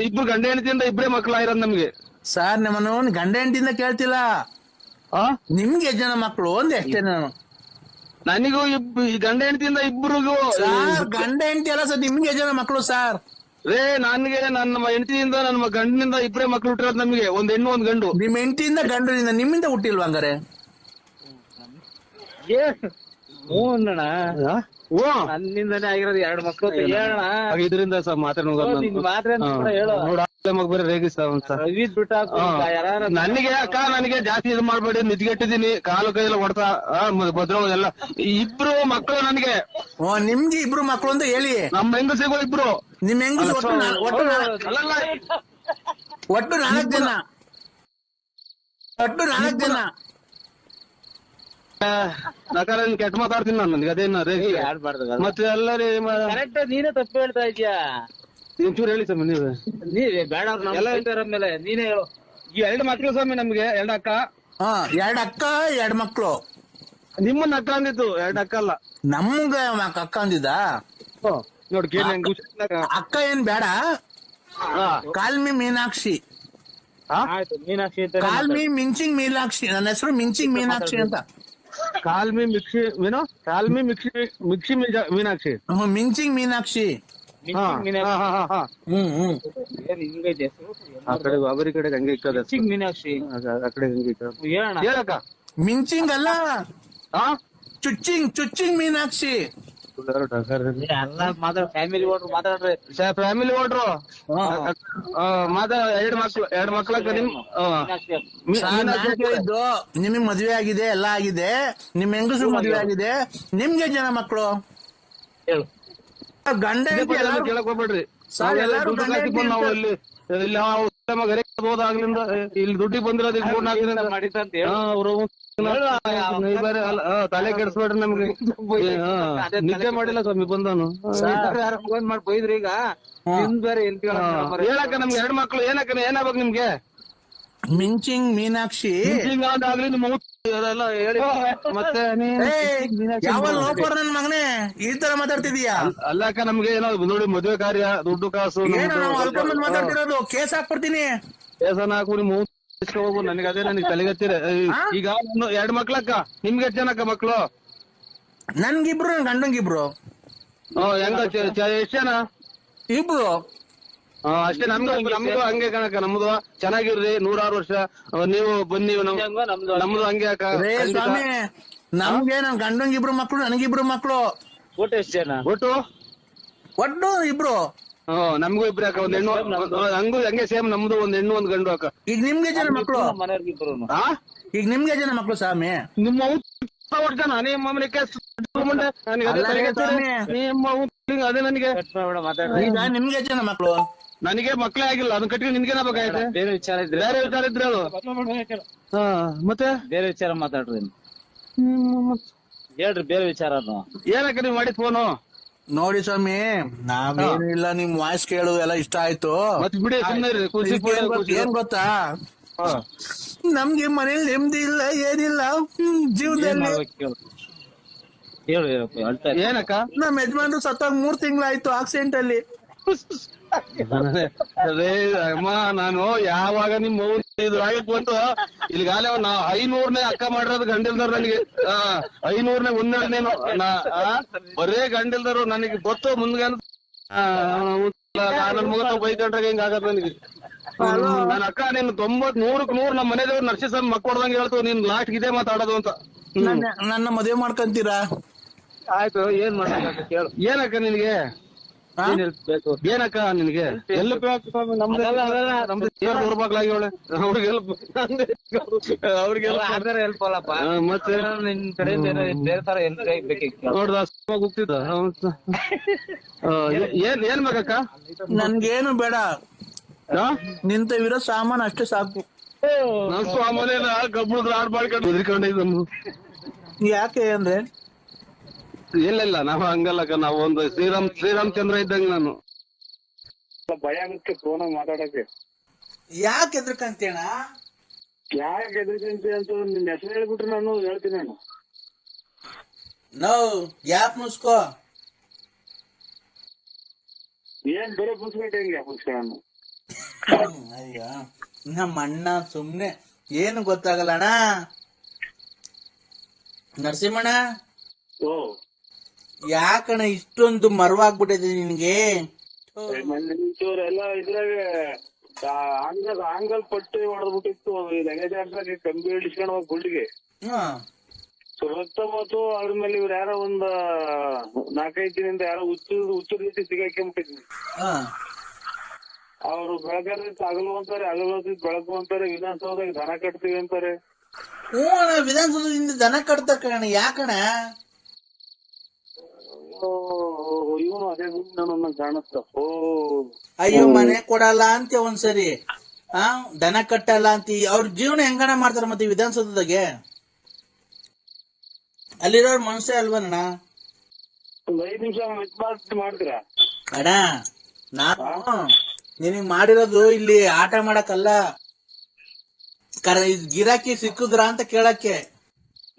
[SPEAKER 2] ಇಬ್ರು ಗಂಡ ಹೆಂಡತಿಯಿಂದ ಇಬ್ರೇ ಮಕ್ಕಳಾಗಿರೋದು ನಮ್ಗೆ.
[SPEAKER 1] ಸರ್, ನಮ್ಮನ್ನು ಗಂಡ ಹೆಂಡತಿಯಿಂದ ಕೇಳ್ತಿಲ್ಲ, ನಿಮ್ಗೆ ಜನ ಮಕ್ಕಳು ಅಂದೆ ಅಷ್ಟೇ ನಾನು.
[SPEAKER 2] ನನಗೂ ಗಂಡ ಹೆಂಡತಿಯಿಂದ ಇಬ್ರಿಗೂ.
[SPEAKER 1] ಗಂಡ ಹೆಂಡತಿ ಅಲ್ಲ ಸರ್, ನಿಮ್ಗೆ ಜನ ಮಕ್ಕಳು ಸರ್?
[SPEAKER 2] ನನ್ಗೆ ನನ್ನ ಹೆಂಡತಿಯಿಂದ ನನ್ನ ಗಂಡನಿಂದ ಇಬ್ರೇ ಮಕ್ಳು ಹುಟ್ಟಿರೋದು ನಮ್ಗೆ. ಒಂದ್ ಹೆಣ್ಣು ಒಂದ್ ಗಂಡು.
[SPEAKER 1] ನಿಮ್ ಹೆಂಡತಿಯಿಂದ ಗಂಡನಿಂದ ನಿಮ್ಮಿಂದ ಹುಟ್ಟಿಲ್ವಾ ಹಂಗಾರೆ?
[SPEAKER 3] ನನ್ನಿಂದನೇ ಆಗಿರೋದು 2 ಮಕ್ಳು.
[SPEAKER 2] ಇದರಿಂದ ನನಗೆ ಅಕ್ಕ, ನನಗೆ ಜಾಸ್ತಿ ಇದು ಮಾಡ್ಬೇಡಿ. ನಿದ್ಗೆಟ್ಟಿದೀನಿ, ಕಾಲು ಕೈಯೆಲ್ಲ ಹೊಡ್ತಾ ಭದ್ರ ಎಲ್ಲ. ಇಬ್ರು ಮಕ್ಕಳು ನನಗೆ.
[SPEAKER 1] ನಿಮ್ಗೆ ಇಬ್ರು ಮಕ್ಕಳು ಅಂತ ಹೇಳಿ.
[SPEAKER 2] ನಮ್ಮ ಹೆಂಗಸಿಗಳು ಇಬ್ರು.
[SPEAKER 1] ನಿಮ್ ಹೆಂಗಸ ಒಟ್ಟು 4 ಜನ.
[SPEAKER 2] ನಕಾರ ಕೆಟ್ಟ ಮಾತಾಡ್ತೀನಿ ನಾನು. ನನಗೆ ಅದೇನ ರೇಗಿ ಮತ್ತೆ ಎಲ್ಲರಿ
[SPEAKER 3] ಕರೆಕ್ಟ್. ನೀನೇ ತಪ್ಪು ಹೇಳ್ತಾ ಇದೀಯಾ.
[SPEAKER 2] ಒಂಚೂರು ಹೇಳಿ ಸ್ವಾಮಿ.
[SPEAKER 3] ನೀವೇ ಬೇಡ ಎಲ್ಲ ಹೇಳ್ತಾರಮೇಲೆ ನೀನೇ ಹೇಳು.
[SPEAKER 2] 2 ಮಕ್ಳು ಸ್ವಾಮಿ ನಮ್ಗೆ. 2 ಅಕ್ಕ.
[SPEAKER 1] 2 ಅಕ್ಕ 2 ಮಕ್ಳು.
[SPEAKER 2] ನಿಮ್ಮನ್ನ ಅಕ್ಕ ಅಂದಿತ್ತು, 2 ಅಕ್ಕ ಅಲ್ಲ.
[SPEAKER 1] ನಮ್ಗ ಅಕ್ಕ ಅಂದಿದ್ದ
[SPEAKER 2] ನೋಡಿ.
[SPEAKER 1] ಅಕ್ಕ ಏನ್ ಬೇಡ. ಕಾಲ್ಮಿ ಮೀನಾಕ್ಷಿ.
[SPEAKER 3] ಮೀನಾಕ್ಷಿ ಅಂತ.
[SPEAKER 1] ಕಾಲ್ಮಿ ಮಿಂಚಿಂಗ್ ಮೀನಾಕ್ಷಿ. ನನ್ನ ಹೆಸರು ಮಿಂಚಿಂಗ್ ಮೀನಾಕ್ಷಿ ಅಂತ.
[SPEAKER 2] Call me mixie Meenakshi.
[SPEAKER 1] ಮಿಂಚಿಂಗ್ ಮೀನಾಕ್ಷಿ.
[SPEAKER 2] ಆ ಕಡೆ ಅವರಿ ಕಡೆ ಹಂಗೆ ಇಕ್ಕದ
[SPEAKER 3] ಮೀನಾಕ್ಷಿ.
[SPEAKER 2] ಆ ಕಡೆ ಹಂಗೆ ಇಕ್ಕ. ಹೇಳಕ್ಕ.
[SPEAKER 1] ಮಿಂಚಿಂಗ್ ಅಲ್ಲ, ಚುಚ್ಚಿಂಗ್ ಮೀನಾಕ್ಷಿ.
[SPEAKER 3] ಫ್ಯಾಮಿಲಿ ಓಟ್ರು ಮಾತಾಡ್ರಿ.
[SPEAKER 2] ಫ್ಯಾಮಿಲಿ ಓಟ್ರು ಎರಡು ಮಕ್ಳಕ್ಕ.
[SPEAKER 1] ನಿಮಗ್ ಮದ್ವೆ ಆಗಿದೆ, ಎಲ್ಲ ಆಗಿದೆ. ನಿಮ್ ಹೆಂಗಸ್ರು ಮದ್ವೆ ಆಗಿದೆ. ನಿಮ್ಗೆ ಜನ ಮಕ್ಕಳು?
[SPEAKER 3] ಹೇಳು.
[SPEAKER 1] ಗಂಡ
[SPEAKER 2] ಕೇಳಕ್ ಹೋಗ್ಬೇಡ್ರಿ.
[SPEAKER 1] ನಾವು
[SPEAKER 2] ಇಲ್ಲಿ ಹೋದಾಗ್ಲಿಂದ ಇಲ್ಲಿ ದುಡ್ಡಿಗೆ ಬಂದಿರೋದು 3-4 ದಿನ
[SPEAKER 3] ಮಾಡಿದ್ದ ಅಂತ ಹೇಳಿ
[SPEAKER 2] ಅವರು ತಲೆ ಕೆಡಿಸ್ಬೇಡ್ರಿ. ನಮ್ಗೆ ನಿದ್ದೆ ಮಾಡಿಲ್ಲ ಸ್ವಾಮಿ ಬಂದನು.
[SPEAKER 3] ಫೋನ್ ಮಾಡಿ ಬೈದ್ರಿ. ಈಗ ಬೇರೆ
[SPEAKER 2] ಹೇಳಕ್ಕ ನಮ್ಗೆ 2 ಮಕ್ಳು. ಏನಕ್ಕ ಏನಾಗ್ಬೇಕು ನಿಮ್ಗೆ?
[SPEAKER 1] ಮಿಂಚಿಂಗ್ ಮೀನಾಕ್ಷಿ
[SPEAKER 2] ಆಗ್ಲಿ ನಿಮ್ಮ ಹೇಳಿ. ಮತ್ತೆ
[SPEAKER 1] ಯಾವ ಲೋಪರ್ ನನ್ ಮಗನೇ ಈ ತರ ಮಾತಾಡ್ತಿದೀಯಾ?
[SPEAKER 2] ಅಲ್ಲಕ್ಕ ನಮ್ಗೆ ಏನೋ ನೋಡಿ ಮದುವೆ ಕಾರ್ಯ, ದುಡ್ಡು ಕಾಸು
[SPEAKER 1] ಮಾತಾಡ್ತಿರೋದು. ಕೇಸ್ ಹಾಕ್ಬಿಡ್ತೀನಿ.
[SPEAKER 2] ಕೇಸನ ಹಾಕು. ನಿಮ್ಮ
[SPEAKER 4] ಹೋಗು ನನಗೆ ಅದೇ ನನಗೆ ತಲೆಗತ್ತಿರ ಈಗ ನಾನು 2 ಮಕ್ಳಕ್ಕ ನಿಮ್ಗೆ ಎಷ್ಟು ಜನಕ್ಕ ಮಕ್ಳು?
[SPEAKER 1] ನನ್ಗಿಬ್ರು ನನ್ ಗಂಡಂಗಿಬ್ರು
[SPEAKER 4] ಹೆಂಗ ಎಷ್ಟ್ ಜನ?
[SPEAKER 1] ಇಬ್ರು.
[SPEAKER 4] ಅಷ್ಟೇ. ನಮ್ದು ಹಂಗೆ ಕಣಕ್ಕ, ನಮ್ದು ಚೆನ್ನಾಗಿರ್ರಿ 106 ವರ್ಷ ನೀವು ಬನ್ನಿ. ನಮ್ದು ಹಂಗೆ ಅಕ್ಕ.
[SPEAKER 1] ಸ್ವಾಮಿ ನಮ್ಗೆ ನನ್ ಗಂಡಂಗಿಬ್ರು ಮಕ್ಳು, ನನಗಿಬ್ರು ಮಕ್ಳು.
[SPEAKER 3] ಒಟ್ಟು ಎಷ್ಟು ಜನ?
[SPEAKER 1] ಒಟ್ಟು ಇಬ್ರು.
[SPEAKER 4] ನಮ್ಗೂ ಇಬ್ರು ಅಕ್ಕ. ಒಂದ್ ಹೆಣ್ಣು ಹಂಗೂ ಹಂಗೆ ಸೇಮ್. ನಮ್ದು ಒಂದ್ ಹೆಣ್ಣು ಒಂದ್ ಗಂಡು ಅಕ್ಕ.
[SPEAKER 1] ಈಗ ನಿಮ್ಗೆ ಜನ ಮಕ್ಳು? ಈಗ ನಿಮ್ಗೆ ಜನ ಮಕ್ಳು ಸ್ವಾಮಿ?
[SPEAKER 4] ನಿಮ್ಮ ಜನ ನಿಮ್ಮ ಅದೇ ನನಗೆ.
[SPEAKER 1] ಈಗ ನಿಮ್ಗೆ ಜನ ಮಕ್ಳು?
[SPEAKER 4] ನನಗೆ ಮಕ್ಳೇ ಆಗಿಲ್ಲ, ಅದನ್ನ ಕಟ್ಟಿ ನಿನ್ಗೇನ ಬೇಕಾಯ್ತು?
[SPEAKER 3] ಬೇರೆ ವಿಚಾರ ಇದ್ರೆ
[SPEAKER 4] ಹೇಳು. ಮತ್ತೆ
[SPEAKER 3] ಬೇರೆ ವಿಚಾರ ಮಾತಾಡ್ರಿ. ಹೇಳ್ರಿ ಬೇರೆ ವಿಚಾರ.
[SPEAKER 4] ಏನಕ್ಕ ನೀವ್ ಮಾಡಿದ್ ಫೋನು?
[SPEAKER 1] ನೋಡಿ ಸ್ವಾಮಿ, ನಾವೇನಿಲ್ಲ, ನಿಮ್ ವಾಯ್ಸ್ ಕೇಳು ಎಲ್ಲ ಇಷ್ಟ ಆಯ್ತು.
[SPEAKER 4] ಮತ್ ಬಿಡಿ ಸುಮ್ಮನೆ.
[SPEAKER 1] ಏನ್ ಗೊತ್ತಾ, ನಮ್ಗೆ ಮನೇಲಿ ನೆಮ್ಮದಿ ಇಲ್ಲ, ಏನಿಲ್ಲ ಜೀವನದಲ್ಲಿ.
[SPEAKER 4] ಏನಕ್ಕ?
[SPEAKER 1] ನಮ್ ಯಜಮಾನ್ರು ಸತ್ತಾಗ 3 ತಿಂಗಳಾಯ್ತು ಆಕ್ಸಿಡೆಂಟ್ ಅಲ್ಲಿ.
[SPEAKER 4] ಅದೇ ಅಮ್ಮ, ನಾನು ಯಾವಾಗ ನಿಮ್ ಇದು ಆಗಕ್ ಬಂತು ಇಲ್ಲಿಗಾಲ ನಾ 500ನೇ ಅಕ್ಕ ಮಾಡಿರೋದು ಗಂಡಿಲ್ದಾರ ನನಗೆ. 500ನೇ 1ನೇನು ಬರೇ ಗಂಡಿಲ್ದಾರು ನನಗೆ ಗೊತ್ತು. ಮುಂದ್ಗ ನನ್ನ ಮಗ ಬೈಕೊಂಡ್ರಾಗ ಹಿಂಗ ಆಗತ್ ನನಗೆ. ನನ್ನ ಅಕ್ಕ ನೀನು 90-100ಕ್ಕೆ 100 ನಮ್ಮ ಮನೆದೇವ್ರು ನರ್ಸಿಸಮ್ ಮಕ್ಕೊಡ್ದಂಗೆ ಹೇಳ್ತು. ನೀನ್ ಲಾಸ್ಟ್ ಇದೇ ಮಾತಾಡೋದು ಅಂತ.
[SPEAKER 1] ನನ್ನ ಮದುವೆ ಮಾಡ್ಕೊಂತೀರಾ?
[SPEAKER 4] ಆಯ್ತು, ಏನ್ ಮಾಡ್ಬೇಕು ಕೇಳು. ಏನಕ್ಕ ನಿನಗೆ? ಏನಕ್ಕ ನಿನಗೆ? ಹೆಲ್ಪ್ ನಮ್ದು ಮಕ್ಳಾಗಿ ಅವಳೆ ಅವ್ರಿಗೆ ಹೆಲ್ಪ್.
[SPEAKER 3] ಹೆಲ್ಪ್ ಅಲ್ಲಪ್ಪ,
[SPEAKER 4] ಮತ್ತೆ
[SPEAKER 3] ನಿನ್ ಕಡೆಯಿಂದ ಬೇರೆ ತರ ಹೆಲ್ಪ್ ಬೇಕಿತ್ತು.
[SPEAKER 4] ನೋಡ್ದ ಹೋಗ್ತಿದ್ದ. ಏನ್ ಬೇಕಕ್ಕ?
[SPEAKER 1] ನನ್ಗೇನು ಬೇಡ, ನಿಂತವಿರೋ ಸಾಮಾನು ಅಷ್ಟೇ ಸಾಕು.
[SPEAKER 4] ನನ್ ಸಾಮಾನೇನ ಕಬ್ಬುದ್ರ ಆಡ್ ಮಾಡ್ಕೊಂಡು ಎದ್ರಿಕೊಂಡಿದ್ದು.
[SPEAKER 1] ಯಾಕೆ ಅಂದ್ರೆ
[SPEAKER 4] ಇಲ್ಲ ನಾವು ಹಂಗಲ್ಲಕ್ಕ. ನಾವು ಒಂದು ಶ್ರೀರಾಮಚಂದ್ರ ಇದ್ದಂಗ. ನಾನು
[SPEAKER 5] ಭಯ ಆಗುತ್ತೆ ಫೋನಾಗ ಮಾತಾಡಕ್ಕೆ.
[SPEAKER 1] ಯಾಕೆ ಎದ್ರಕಂತೇಣ?
[SPEAKER 5] ಯಾಕೆ ಎದ್ರಕಂತ ಅಂತ ನಿನ್ನ ಹೆಸರು ಹೇಳ್ಬಿಟ್ರೆ ನಾನು ಹೇಳ್ತೀನಿ.
[SPEAKER 1] ನಾವು ಯಾಕೆ ಮುಸ್ಕೋ?
[SPEAKER 5] ಏನ್ ಬೇರೆ ಮುಸ್ಕೊಂಡೆ ಹೆಂಗೆ ಮುಸ್ಕೊಂಡು?
[SPEAKER 1] ಅಯ್ಯ ನಮ್ಮ ಅಣ್ಣ ಸುಮ್ನೆ ಏನು ಗೊತ್ತಾಗಲ್ಲ ಅಣ್ಣ. ನರಸಿಂಹಣ್ಣ, ಯಾಕಣ್ಣ ಇಷ್ಟೊಂದು ಮರವಾಗ್ಬಿಟ್ಟಿದೆ ನಿನ್ಗೆ?
[SPEAKER 5] ಎಲ್ಲ ಇದ್ರಾಗ ಆಂಗಲ್ ಪಟ್ಟಿ ಹೊಡೆದ್ಬಿಟ್ಟಿತ್ತು. ಲಗೇಜ್ ಕಂಬಿ ಹಿಡಿಸ್ಕೊಂಡು ಹೋಗಿ ಗುಂಡಿಗೆ ಸುತ್ತಮತ್ತು. ಅದ್ರ ಮೇಲೆ ಇವ್ರು ಯಾರೋ ಒಂದ್ 4-5 ದಿನದಿಂದ ಯಾರೋ ಹುಚ್ಚರ ಜೊತೆ ಸಿಗಾಕೊಂಡ್ಬಿಟ್ಟಿದ್ವಿ. ಅವ್ರು ಬೆಳಗಾದ್ರೆ ಹಗಲು ಅಂತಾರೆ, ಬೆಳಕು ಅಂತಾರೆ. ವಿಧಾನಸೌಧದಾಗ ದನ ಕಟ್ತೀವಿ ಅಂತಾರೆ.
[SPEAKER 1] ವಿಧಾನಸೌಧದಿಂದ ದನ ಕಟ್ತಾರ ಕಣ? ಯಾಕಣ?
[SPEAKER 5] ಇವನು ಅದೇ ನನ್ನ ಕಾಣುತ್ತ.
[SPEAKER 1] ಅಯ್ಯೋ ಮನೆ ಕೊಡಲ್ಲ ಅಂತ ಒಂದ್ಸರಿ, ದನ ಕಟ್ಟಲ್ಲ ಅಂತ. ಅವ್ರ ಜೀವನ ಹೆಂಗಣ ಮಾಡ್ತಾರ ಮತ್ತೆ ವಿಧಾನಸೌಧದಾಗೆ? ಅಲ್ಲಿರೋರ್ ಮನುಷ್ಯ ಅಲ್ವಣ್ಣ?
[SPEAKER 5] ಒಂದ್ 5 ನಿಮಿಷ ಮಾಡ್ತೀರಾ
[SPEAKER 1] ಅಣ್ಣ? ನಾನು ನಿನಗ್ ಮಾಡಿರೋದು ಇಲ್ಲಿ ಆಟ ಮಾಡಕ್ಕಲ್ಲ, ಗಿರಾಕಿ ಸಿಕ್ಕುದ್ರ ಅಂತ ಕೇಳಕ್ಕೆ.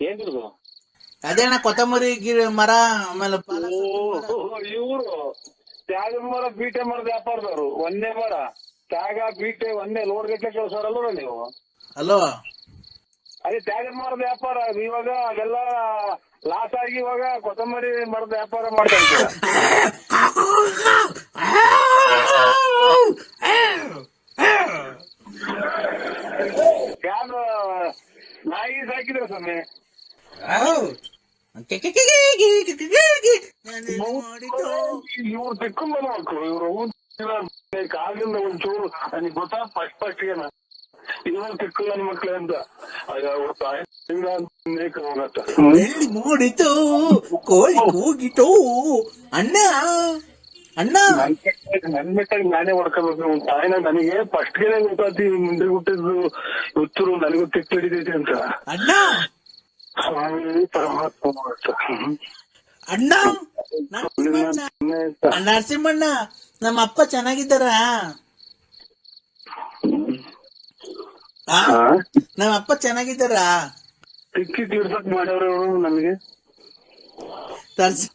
[SPEAKER 5] ಏನಿರೋದು?
[SPEAKER 1] ಅದೇನ ಕೊತ್ತಂಬರಿ ಮರ, ಆಮೇಲೆ
[SPEAKER 5] ಇವ್ರು ತ್ಯಾಗದ ಮರ, ಬೀಟೆ ಮರದ ವ್ಯಾಪಾರದವ್ರು. ಒಂದೇ ಮರ ತ್ಯಾಗ ಬೀಟೆ ಒಂದೇ ಲೋಡ್ ಗಟ್ಟಲೆ ಕೇಳಿಸೋರಲ್ವ ನೀವು?
[SPEAKER 1] ಅಲೋ,
[SPEAKER 5] ಅದೇ ತ್ಯಾಗದ ಮರದ ವ್ಯಾಪಾರ. ಇವಾಗ ಅದೆಲ್ಲ ಲಾಸ್ ಆಗಿ ಇವಾಗ ಕೊತ್ತಂಬರಿ ಮರದ ವ್ಯಾಪಾರ ಮಾಡ್ತಾ ಇದ್ದೀರಾ. ಯಾರು ನಾಯಿ ಸಾಕಿದ್ರ ಸ್ವಾಮಿ? ಇವ್ರು ತಿಕ್ಕೊಂಡ್ ಮಕ್ಕಳು. ಇವ್ರು ಕಾಲಿಂದ ಒಂಚೂರು ನನಗೆ ಗೊತ್ತಾ ಫಸ್ಟ್ ಗೆ ಇವ್ರು ತಿಕ್ಕಲ್ಲ ನನ್ನ ಮಕ್ಳು ಅಂತ.
[SPEAKER 1] ಮೂಡಿತು ಕೋಳಿ ಕೂಗಿತು. ಅಣ್ಣ ಅಣ್ಣ
[SPEAKER 5] ನನ್ ಮೆಟ್ಟಾಗಿ ನಾನೇ ಹೊಡ್ಕೋಬೇಕು. ತಾಯಿನ ನನಗೆ ಫಸ್ಟ್ ಗೆ ಗೊತ್ತಾತಿ ಮುಂದೆ ಹುಟ್ಟಿದ್ದು ಹುಚ್ಚರು ನನಗೂ ತಿಕ್ಕ ಹಿಡಿದೈತಿ ಅಂತ.
[SPEAKER 1] ಅಣ್ಣ
[SPEAKER 5] ಪರಮಾತ್ಮ
[SPEAKER 1] ಅಣ್ಣ ನರಸಿಂಹಣ್ಣ, ನಮ್ಮ ಅಪ್ಪ ಚೆನ್ನಾಗಿದ್ದಾರ? ನಮ್ಮ ಅಪ್ಪ ಚೆನ್ನಾಗಿದ್ದಾರ?
[SPEAKER 5] ತಿಕ್ಕಿ ತೀರ್ಸಕ್ ಮಾಡ್ಯವ್ರ ನನಗೆ.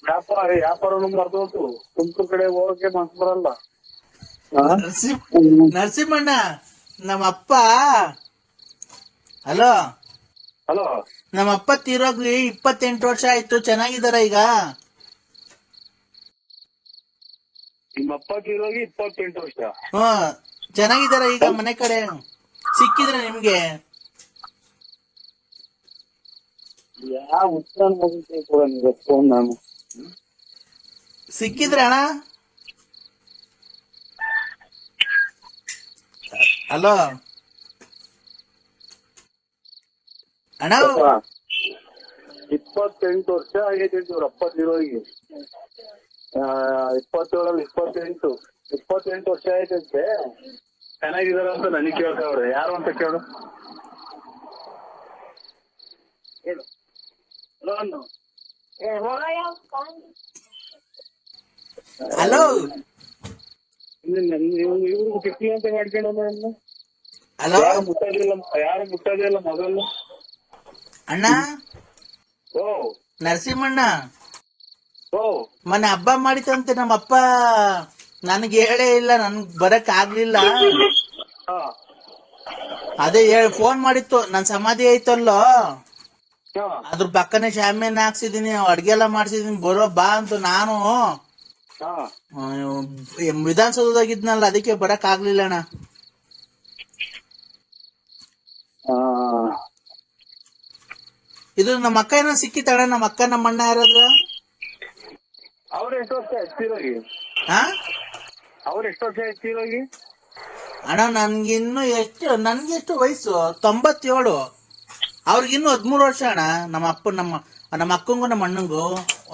[SPEAKER 5] ವ್ಯಾಪಾರ ಬರ್ದೋತು. ತುಮಕೂರು ಕಡೆ ಹೋಗಕ್ಕೆ ಮನ್ಸು ಬರಲ್ಲ.
[SPEAKER 1] ನರಸಿಂಹಣ್ಣ, ನಮ್ಮ ಅಪ್ಪ ಹಲೋ,
[SPEAKER 5] ಹಲೋ,
[SPEAKER 1] ನಮ್ಮ ಅಪ್ಪ ತೀರೋಗ್ರಿ 28 ವರ್ಷ ಆಯ್ತು. ಚೆನ್ನಾಗಿದಾರ ಈಗ?
[SPEAKER 5] ನಿಮ್ಮಪ್ಪ ತೀರೋಗಿ 28 ವರ್ಷ.
[SPEAKER 1] ಹ್ಮ್, ಚೆನ್ನಾಗಿದಾರ ಈಗ? ಮನೆ ಕಡೆ ಸಿಕ್ಕಿದ್ರೆ ನಿಮ್ಗೆ?
[SPEAKER 5] ಯಾವ ಉತ್ತರ ಫೋನ್ ನಾನು
[SPEAKER 1] ಸಿಕ್ಕಿದ್ರೆ ಅಣ್ಣ? ಹಲೋ ಅಣ್ಣ,
[SPEAKER 5] 28 ವರ್ಷ ಆಗೈತೆ ಇವ್ರ ಅಪ್ಪ ತೀರೋಗಿ. 27 28 ವರ್ಷ ಆಯ್ತಂತೆ. ಚೆನ್ನಾಗಿದಾರ ಅಂತ ನನಗೆ ಕೇಳ್ತಾವ್ರೆ. ಯಾರು ಅಂತ ಕೇಳು.
[SPEAKER 1] ಹಲೋ,
[SPEAKER 5] ಇವ್ರು ಕಿಟ್ಟಿ ಅಂತ ಮಾಡ್ಕೊಂಡು
[SPEAKER 1] ಹಲೋ
[SPEAKER 5] ಯಾರು ಮುಟ್ಟೋದಿಲ್ಲ ಮೊದಲು.
[SPEAKER 1] ಅಣ್ಣ,
[SPEAKER 5] ಓ
[SPEAKER 1] ನರಸಿಂಹಣ್ಣ,
[SPEAKER 5] ಓ
[SPEAKER 1] ಮೊನ್ನೆ ಹಬ್ಬ ಮಾಡಿತಂತೆ ನಮ್ಮಪ್ಪ. ನನ್ಗೆ ಹೇಳೇ ಇಲ್ಲ, ನನ್ಗ್ ಬರಕ್ ಆಗ್ಲಿಲ್ಲ.
[SPEAKER 5] ಹಾ
[SPEAKER 1] ಅದೇ ಫೋನ್ ಮಾಡಿತ್ತು. ನನ್ ಸಮಾಧಿ ಐತಲ್ಲೋ,
[SPEAKER 5] ಹಾ
[SPEAKER 1] ಅದ್ರ ಪಕ್ಕನೆ ಶಾಮಿಯಾನ ಹಾಕ್ಸಿದೀನಿ, ಅಡ್ಗೆ ಎಲ್ಲ ಮಾಡ್ಸಿದೀನಿ, ಬರೋ ಬಾ ಅಂತ. ನಾನು
[SPEAKER 5] ಹಾ
[SPEAKER 1] ವಿಧಾನಸೌಧದಾಗಿದ್ನಲ್ಲ, ಅದಕ್ಕೆ ಬರಕ್ ಆಗ್ಲಿಲ್ಲ ಅಣ್ಣ. ಇದು ನಮ್ಮ ಅಕ್ಕ ಏನೋ ಸಿಕ್ಕಿತ್ತಣ್ಣ. ನಮ್ಮ ಅಕ್ಕ ನಮ್ಮ ಅಣ್ಣ ಯಾರಾದ್ರ?
[SPEAKER 5] ಅವ್ರ ಎಷ್ಟು ವರ್ಷ ಎತ್ತಿರೋಗಿ?
[SPEAKER 1] ಹಾ
[SPEAKER 5] ಅವ್ರ ಎಷ್ಟು ವರ್ಷ ಎತ್ತಿರೋಗಿ?
[SPEAKER 1] ಅಣ್ಣ, ನನ್ಗೆ ಎಷ್ಟು ವಯಸ್ಸು? 97. ಅವ್ರಿಗಿನ್ನು 13 ವರ್ಷ ಅಣ್ಣ. ನಮ್ಮ ಅಕ್ಕಂಗೂ ನಮ್ಮ ಅಣ್ಣಂಗೂ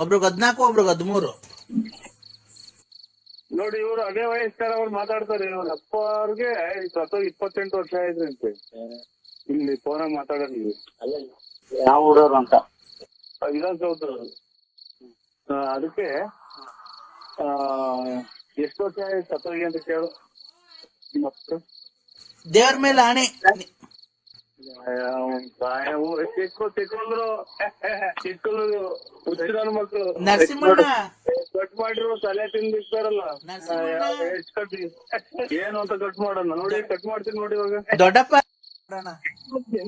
[SPEAKER 1] ಒಬ್ರಿಗೆ 14, ಒಬ್ರಿಗೆ 13.
[SPEAKER 5] ನೋಡಿ, ಇವ್ರು ಅದೇ ವಯಸ್ಸಾರ ಅವ್ರು ಮಾತಾಡ್ತಾರೆ. ಇವ್ರ ಅಪ್ಪ ಅವ್ರಿಗೆ 28 ವರ್ಷ ಆಯ್ತಂತೆ. ಇಲ್ಲಿ ಫೋನಾಗ ಮಾತಾಡೋದು ಯಾವ ಊರವ್ರು ಅಂತ ವಿಧಾನಸೌಧದವ್ರು. ಅದಕ್ಕೆ ಎಷ್ಟು ವರ್ಷ ಆಯ್ತು ಸತ್ತೋಗಿ ಅಂತ ಕೇಳು.
[SPEAKER 1] ದೇವ್ರ ಮೇಲೆ ಆಣೆ.
[SPEAKER 5] ಹುಚ್ಚಿನ ಮಕ್ಕಳು
[SPEAKER 1] ನರಸಿಂಹಣ್ಣ,
[SPEAKER 5] ಕಟ್ ಮಾಡಿರೋ ತಲೆ ತಿಂದಿರ್ತಾರಲ್ಲ, ಏನು ಅಂತ ಕಟ್ ಮಾಡೋಣ ನೋಡಿ. ಕಟ್ ಮಾಡ್ತೀನಿ ನೋಡಿ. ಇವಾಗ
[SPEAKER 1] ದೊಡ್ಡಪ್ಪ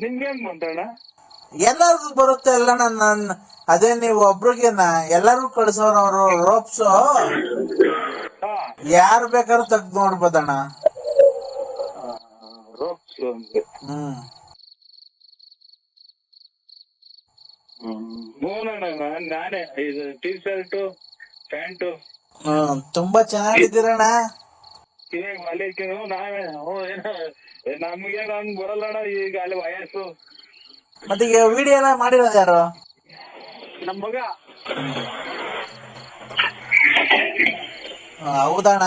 [SPEAKER 5] ನಿಮ್ಗೆ ಹೆಂಗ್ ಬಂತಣ್ಣ?
[SPEAKER 1] ಎಲ್ಲರಿಗೂ ಬರುತ್ತೆ ಎಲ್ಲ. ಅದೇ ನೀವು ಒಬ್ರಿಗೇನ ಎಲ್ಲರೂ ಕಳ್ಸೋರವ್ರು ರೋಪ್ಸು. ಯಾರು ಬೇಕಾದ್ರೂ ತೆಗ್ದು ನೋಡ್ಬೋದಣ್ಣ.
[SPEAKER 5] ನಾನೇ ಇದು ಟೀ ಶರ್ಟ್ ಪ್ಯಾಂಟು
[SPEAKER 1] ತುಂಬಾ ಚೆನ್ನಾಗಿದ್ದೀರಣ್ಣ.
[SPEAKER 5] ಇವಾಗ ಮಲಿಕೆ ನಾವೇ ನಮ್ಗೆ ನಂಗ್ ಬರಲ್ಲಣ್ಣ ಈಗ. ಅಲ್ಲಿ ವಯಸ್ಸು.
[SPEAKER 1] ಮತ್ತೆ ಈಗ ವಿಡಿಯೋ ಎಲ್ಲ ಮಾಡಿರೋದು ಯಾರು?
[SPEAKER 5] ನಮ್ ಮಗ.
[SPEAKER 1] ಹೌದಣ್ಣ.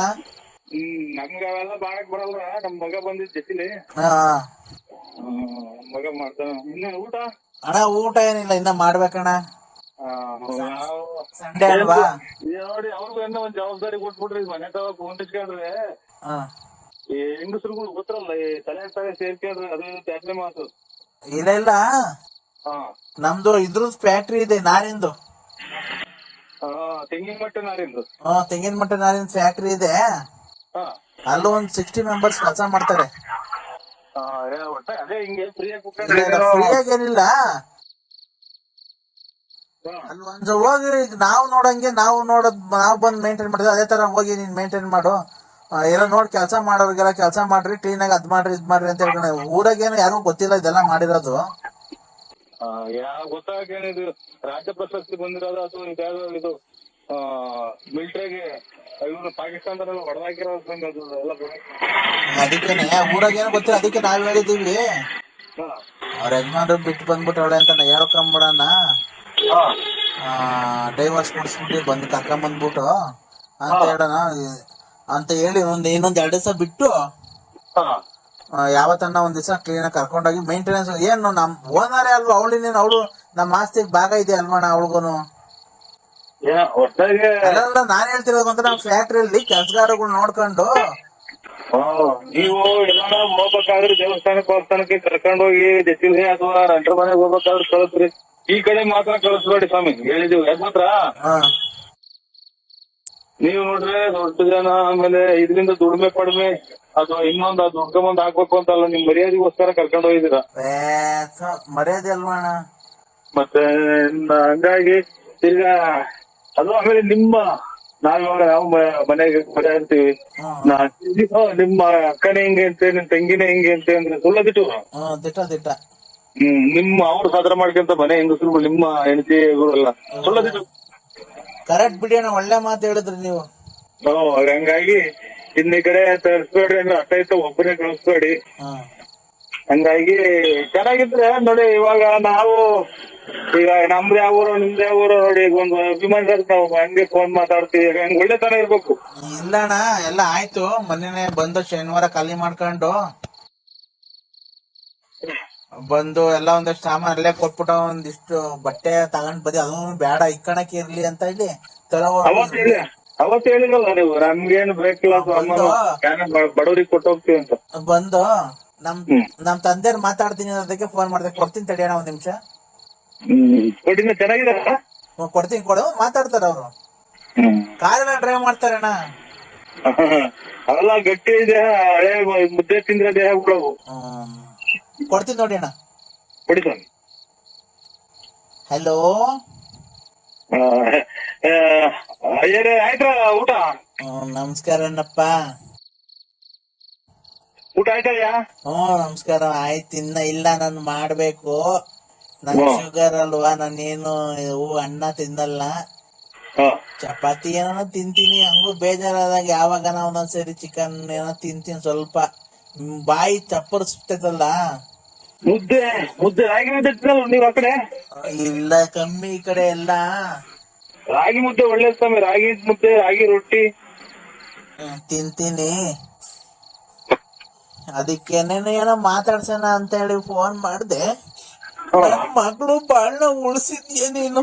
[SPEAKER 5] ನಮ್ಗ ಅವೆಲ್ಲ ಮಾಡಕ್ ಬರಲ್ಲ. ನಮ್ ಮಗ ಬಂದಿದ್ ಜೊತೆಲಿ. ಮಗ ಮಾಡ್ತಾನ. ಇನ್ನ ಊಟ
[SPEAKER 1] ಅಣ್ಣ? ಊಟ ಏನಿಲ್ಲ, ಇನ್ನ ಮಾಡ್ಬೇಕಣ್ಣ. ಸಂಡೇ ಅಲ್ವಾ?
[SPEAKER 5] ನೋಡಿ, ಅವ್ರಿಗೂ ಏನೋ ಒಂದ್ ಜವಾಬ್ದಾರಿ ಕೊಟ್ಬಿಡ್ರಿ. ಮನೆ ತವ ಕುಂಟಿಸ್ಕೊಂಡ್ರೆ ಈ ಹೆಂಗಸ್ರುಗಳು ಗೊತ್ತರಲ್ಲ, ಈ ತಲೆ ಸೇರ್ಕೊಂಡ್ರೆ ಅದು ತ್ಯಾಜ್ಯ ಮಾತು.
[SPEAKER 1] ಇಲ್ಲ, ನಮ್ದು ಇದ್ರದ್ದು ಫ್ಯಾಕ್ಟ್ರಿ ಇದೆ, ನಾರಿಂದು.
[SPEAKER 5] ತೆಂಗಿನ ಮಟ್ಟ ನಾರಿಂದು.
[SPEAKER 1] ತೆಂಗಿನ ಮಟ್ಟ ನಾರಿನ ಫ್ಯಾಕ್ಟ್ರಿ ಇದೆ. ಅಲ್ಲೂ ಒಂದ್ 60 ಮೆಂಬರ್ಸ್ ಕೆಲಸ ಮಾಡ್ತಾರೆ.
[SPEAKER 5] ಅದೇ ಹಿಂಗೆ
[SPEAKER 1] ಫ್ರೀಯಾಗಿ ಏನಿಲ್ಲ. ಅಲ್ಲಿ ಒಂದ್ ಹೋಗಿ ನಾವು ನೋಡಂಗೆ, ನಾವು ಬಂದ್ ಮೇಂಟೈನ್ ಮಾಡಿದ್ರೆ ಅದೇ ತರ ಹೋಗಿ ನೀನ್ ಮೇಂಟೈನ್ ಮಾಡು. ಏನೋ ನೋಡಿ ಕೆಲಸ ಮಾಡೋರಿಗೆಲ್ಲ ಕೆಲಸ ಮಾಡ್ರಿ, ಕ್ಲೀನ್ ಆಗಿ ಅದ್ ಮಾಡ್ರಿ ಇದ್ ಮಾಡ್ರಿ ಅಂತ ಹೇಳ್ಕೊಂಡ. ಊರಾಗೇನು ಯಾರಿಗೂ ಗೊತ್ತಿಲ್ಲ ಇದೆಲ್ಲ ಮಾಡಿರೋದು.
[SPEAKER 5] ಗೊತ್ತಾಗೇನಿದು ರಾಜ್ಯ ಪ್ರಶಸ್ತಿ ಬಂದಿರೋದು ಅಥವಾ ಇದು ಮಿಲಿಟರಿಗೆ ಇವ್ರು ಪಾಕಿಸ್ತಾನದಲ್ಲ ಹೊಡೆದಾಕಿರೋದು ಎಲ್ಲ.
[SPEAKER 1] ಅದಕ್ಕೇನೆ ಊರಾಗೇನು ಗೊತ್ತಿಲ್ಲ, ಅದಕ್ಕೆ ನಾವ್ ಹೇಳಿದೀವಿ. ಅವ್ರ ಯಜಮಾನ್ರು ಬಿಟ್ಟು ಬಂದ್ಬಿಟ್ಟವಳೆ ಅಂತ ಹೇಳ್ಕೊಂಬಿಡಣ. ಡೈವರ್ಸ್ ಮಾಡಿಸ್ಬಿಟ್ಟು ಬಂದು ಕರ್ಕೊಂಬಂದ್ಬಿಟ್ಟು ಅಂತ ಹೇಳೋಣ ಅಂತ ಹೇಳಿ ಇನ್ನೊಂದ್ 2 ದಿವಸ ಬಿಟ್ಟು ಯಾವತ್ತನ್ನ ಒಂದ್ ದಿವಸ ಕ್ಲೀನ್ ಆಗಿ ಕರ್ಕೊಂಡೋಗಿ ಮೇಂಟೆನೆನ್ಸ್. ಏನು ನಮ್ ಓನರೇ ಅಲ್ವಾ ಅವಳಿನೇನು, ಅವಳು ನಮ್ಮ ಆಸ್ತಿಗೆ ಭಾಗ ಇದೆ ಅಲ್ವಣ ಅವಳಿಗೂನು. ನಾನ್ ಹೇಳ್ತಿರೋದು ಅಂತ ನಮ್ಮ ಫ್ಯಾಕ್ಟ್ರಿಯಲ್ಲಿ ಕೆಲ್ಸಗಾರಗಳು ನೋಡ್ಕೊಂಡು
[SPEAKER 5] ನೀವು ಎಲ್ಲ ಹೋಗ್ಬೇಕಾದ್ರೆ ದೇವಸ್ಥಾನಕ್ಕೆ ಕರ್ಕೊಂಡು ಹೋಗಿ ಜೊತೆ ಅಥವಾ ರಂಟ್ರ ಮನೆಗೆ ಹೋಗ್ಬೇಕಾದ್ರೆ ಕಳಿಸ್ರಿ. ಈ ಕಡೆ ಮಾತ್ರ ಕಳಿಸ್ಬೇಡಿ ಸ್ವಾಮಿ, ಹೇಳಿದೀವಿ. ಯಾಕೆ ಮಾತ್ರ ನೀವು ನೋಡ್ರೆ ದೊಡ್ಡ ಜನ, ಆಮೇಲೆ ಇದರಿಂದ ದುಡಿಮೆ ಪಡಿಮೆ ಅದು ಇನ್ನೊಂದು ಅದು ಹುಡ್ಕೊಂಬಂದ್ ಹಾಕ್ಬೇಕು ಅಂತಲ್ಲ ನಿಮ್ ಮರ್ಯಾದೆಗೋಸ್ಕರ ಕರ್ಕೊಂಡು ಹೋಗಿದ್ದೀರಾ
[SPEAKER 1] ಮರ್ಯಾದೆ ಅಲ್ವಾ ಅಣ್ಣ?
[SPEAKER 5] ಮತ್ತೆ ಹಂಗಾಗಿ ಈಗ ಅದು ಆಮೇಲೆ ನಾವು ಮನೆಗೆ ಮನೆ ಇರ್ತೀವಿ ನಿಮ್ಮ ಅಕ್ಕನೇ ಹಿಂಗೆ ಅಂತೆ ನಿಮ್ ತಂಗಿನೇ ಹಿಂಗೆ ಅಂತೆ ಅಂದ್ರೆ ಸುಳ್ಳದಿಟ್ಟು
[SPEAKER 1] ದಿಟ್ಟ
[SPEAKER 5] ನಿಮ್ಮ ಅವ್ರು ಸಾಧನೆ ಮಾಡ್ಕೊಂತ ಮನೆ ಹೆಂಗಸರು ನಿಮ್ಮ ಹೆಂಡತಿಗಳೆಲ್ಲ ಸುಳ್ಳದಿಟ್ಟು
[SPEAKER 1] ಕರೆಕ್ಟ್ ಬಿಡಿ ಅಣ್ಣ, ಒಳ್ಳೆ ಮಾತು ಹೇಳಿದ್ರಿ ನೀವು.
[SPEAKER 5] ಹಂಗಾಗಿ ಇನ್ನ ಈ ಕಡೆ ತರಿಸ್ಬೇಡ್ರಿ ಅಂದ್ರೆ ಅರ್ಥ ಆಯ್ತು, ಒಬ್ಬನೇ ಕಳಿಸ್ಬೇಡಿ. ಹಂಗಾಗಿ ಚೆನ್ನಾಗಿದ್ರೆ ನೋಡಿ, ಇವಾಗ ನಾವು ಈಗ ನಮ್ದು ಯಾವ ಊರು ನಿಮ್ದು ಯಾವ ಊರು ನೋಡಿ, ಈಗ ಒಂದು ಅಭಿಮಾನ ನಾವು ಹಂಗೆ ಫೋನ್ ಮಾತಾಡ್ತೀವಿ, ಹಂಗೆ ಒಳ್ಳೆತನ ಇರ್ಬೇಕು.
[SPEAKER 1] ಇಲ್ಲ ಅಣ್ಣ, ಎಲ್ಲ ಆಯ್ತು. ಮೊನ್ನೆನೆ ಬಂದು ಶನಿವಾರ ಖಾಲಿ ಮಾಡ್ಕೊಂಡು ಬಂದು ಎಲ್ಲ ಒಂದಷ್ಟು ಸಾಮಾನ್ ಅಲ್ಲೇ ಕೊಟ್ಬಿಟ್ಟು ಒಂದಿಷ್ಟು ಬಟ್ಟೆ ತಗೊಂಡ್ ಬದಿ, ಅದು ಬೇಡ ಇಕ್ಕಣಕ್ಕೆ ಇರ್ಲಿ ಅಂತ ಹೇಳಿ
[SPEAKER 5] ಅವತ್ತು ಹೇಳಿರಲ್ಲ ನೀವು, ನಮ್ಗೇನು ಬೇಕಿಲ್ಲ ಬಡವ್ರಿಗೆ ಕೊಟ್ಟು ಹೋಗ್ತೀವಿ ಅಂತ.
[SPEAKER 1] ಬಂದು ನಮ್ ತಂದೆಯವ್ರು ಮಾತಾಡ್ತೀನಿ ಅದಕ್ಕೆ ಫೋನ್ ಮಾಡ್ದೆ. ಕೊಡ್ತೀನಿ ತಡಿ ಅಣ್ಣ, ಒಂದ್ ನಿಮಿಷ.
[SPEAKER 5] ಚೆನ್ನಾಗಿದೆ,
[SPEAKER 1] ಕೊಡ್ತೀನಿ ಕೊಡು. ಮಾತಾಡ್ತಾರ ಅವ್ರು, ಕಾರೆಲ್ಲ ಡ್ರೈವ್ ಮಾಡ್ತಾರೆ ಅಣ್ಣ.
[SPEAKER 5] ಅವೆಲ್ಲ ಗಟ್ಟಿ ದೇಹ, ಹಳೆ ಮುದ್ದೆ ತಿಂದ್ರೆ ದೇಹ ಬಿಡವು.
[SPEAKER 1] ಕೊಡ್ತೀನಿ ನೋಡಿ ಅಣ್ಣ.
[SPEAKER 5] ಕೊಡಿತಾನೆ.
[SPEAKER 1] ಹಲೋ,
[SPEAKER 5] ಆಯ್ತಾ ಊಟ?
[SPEAKER 1] ನಮಸ್ಕಾರ ಅಣ್ಣಪ್ಪ.
[SPEAKER 5] ಊಟ ಆಯ್ತಯ್ಯ?
[SPEAKER 1] ನಮಸ್ಕಾರ. ಆಯ್ತು, ಇನ್ನ ಇಲ್ಲ, ನಾನು ಮಾಡ್ಬೇಕು. ನನ್ ಶುಗರ್ ಅಲ್ವಾ, ನಾನೇನು ಅನ್ನ ತಿನ್ನಲ್ಲ, ಚಪಾತಿ ಏನೋ ತಿಂತೀನಿ. ಹಂಗೂ ಬೇಜಾರಾದಾಗ ಯಾವಾಗ ಒಂದೊಂದ್ಸರಿ ಚಿಕನ್ ಏನೋ ತಿಂತೀನಿ ಸ್ವಲ್ಪ. ಬಾಯಿ ಚಪ್ಪರ್ಸ್ತೈತಲ್ಲ.
[SPEAKER 5] ಮುದ್ದೆ ರಾಗಿ ಮುದ್ದೆ ನೀವು ಆ ಕಡೆ?
[SPEAKER 1] ಇಲ್ಲ, ಕಮ್ಮಿ ಈ ಕಡೆ ಎಲ್ಲ.
[SPEAKER 5] ರಾಗಿ ಮುದ್ದೆ ಒಳ್ಳೆ ಸ್ವಾಮಿ, ರಾಗಿ ಮುದ್ದೆ, ರಾಗಿ ರೊಟ್ಟಿ
[SPEAKER 1] ತಿಂತೀನಿ. ಅದಕ್ಕೇನೇನು ಏನೋ ಮಾತಾಡ್ಸೋಣ ಅಂತ ಹೇಳಿ ಫೋನ್ ಮಾಡ್ದೆ. ಮಗಳು ಬಾಳ್ನ ಉಳಿಸಿದ್ಯಾ ನೀನು?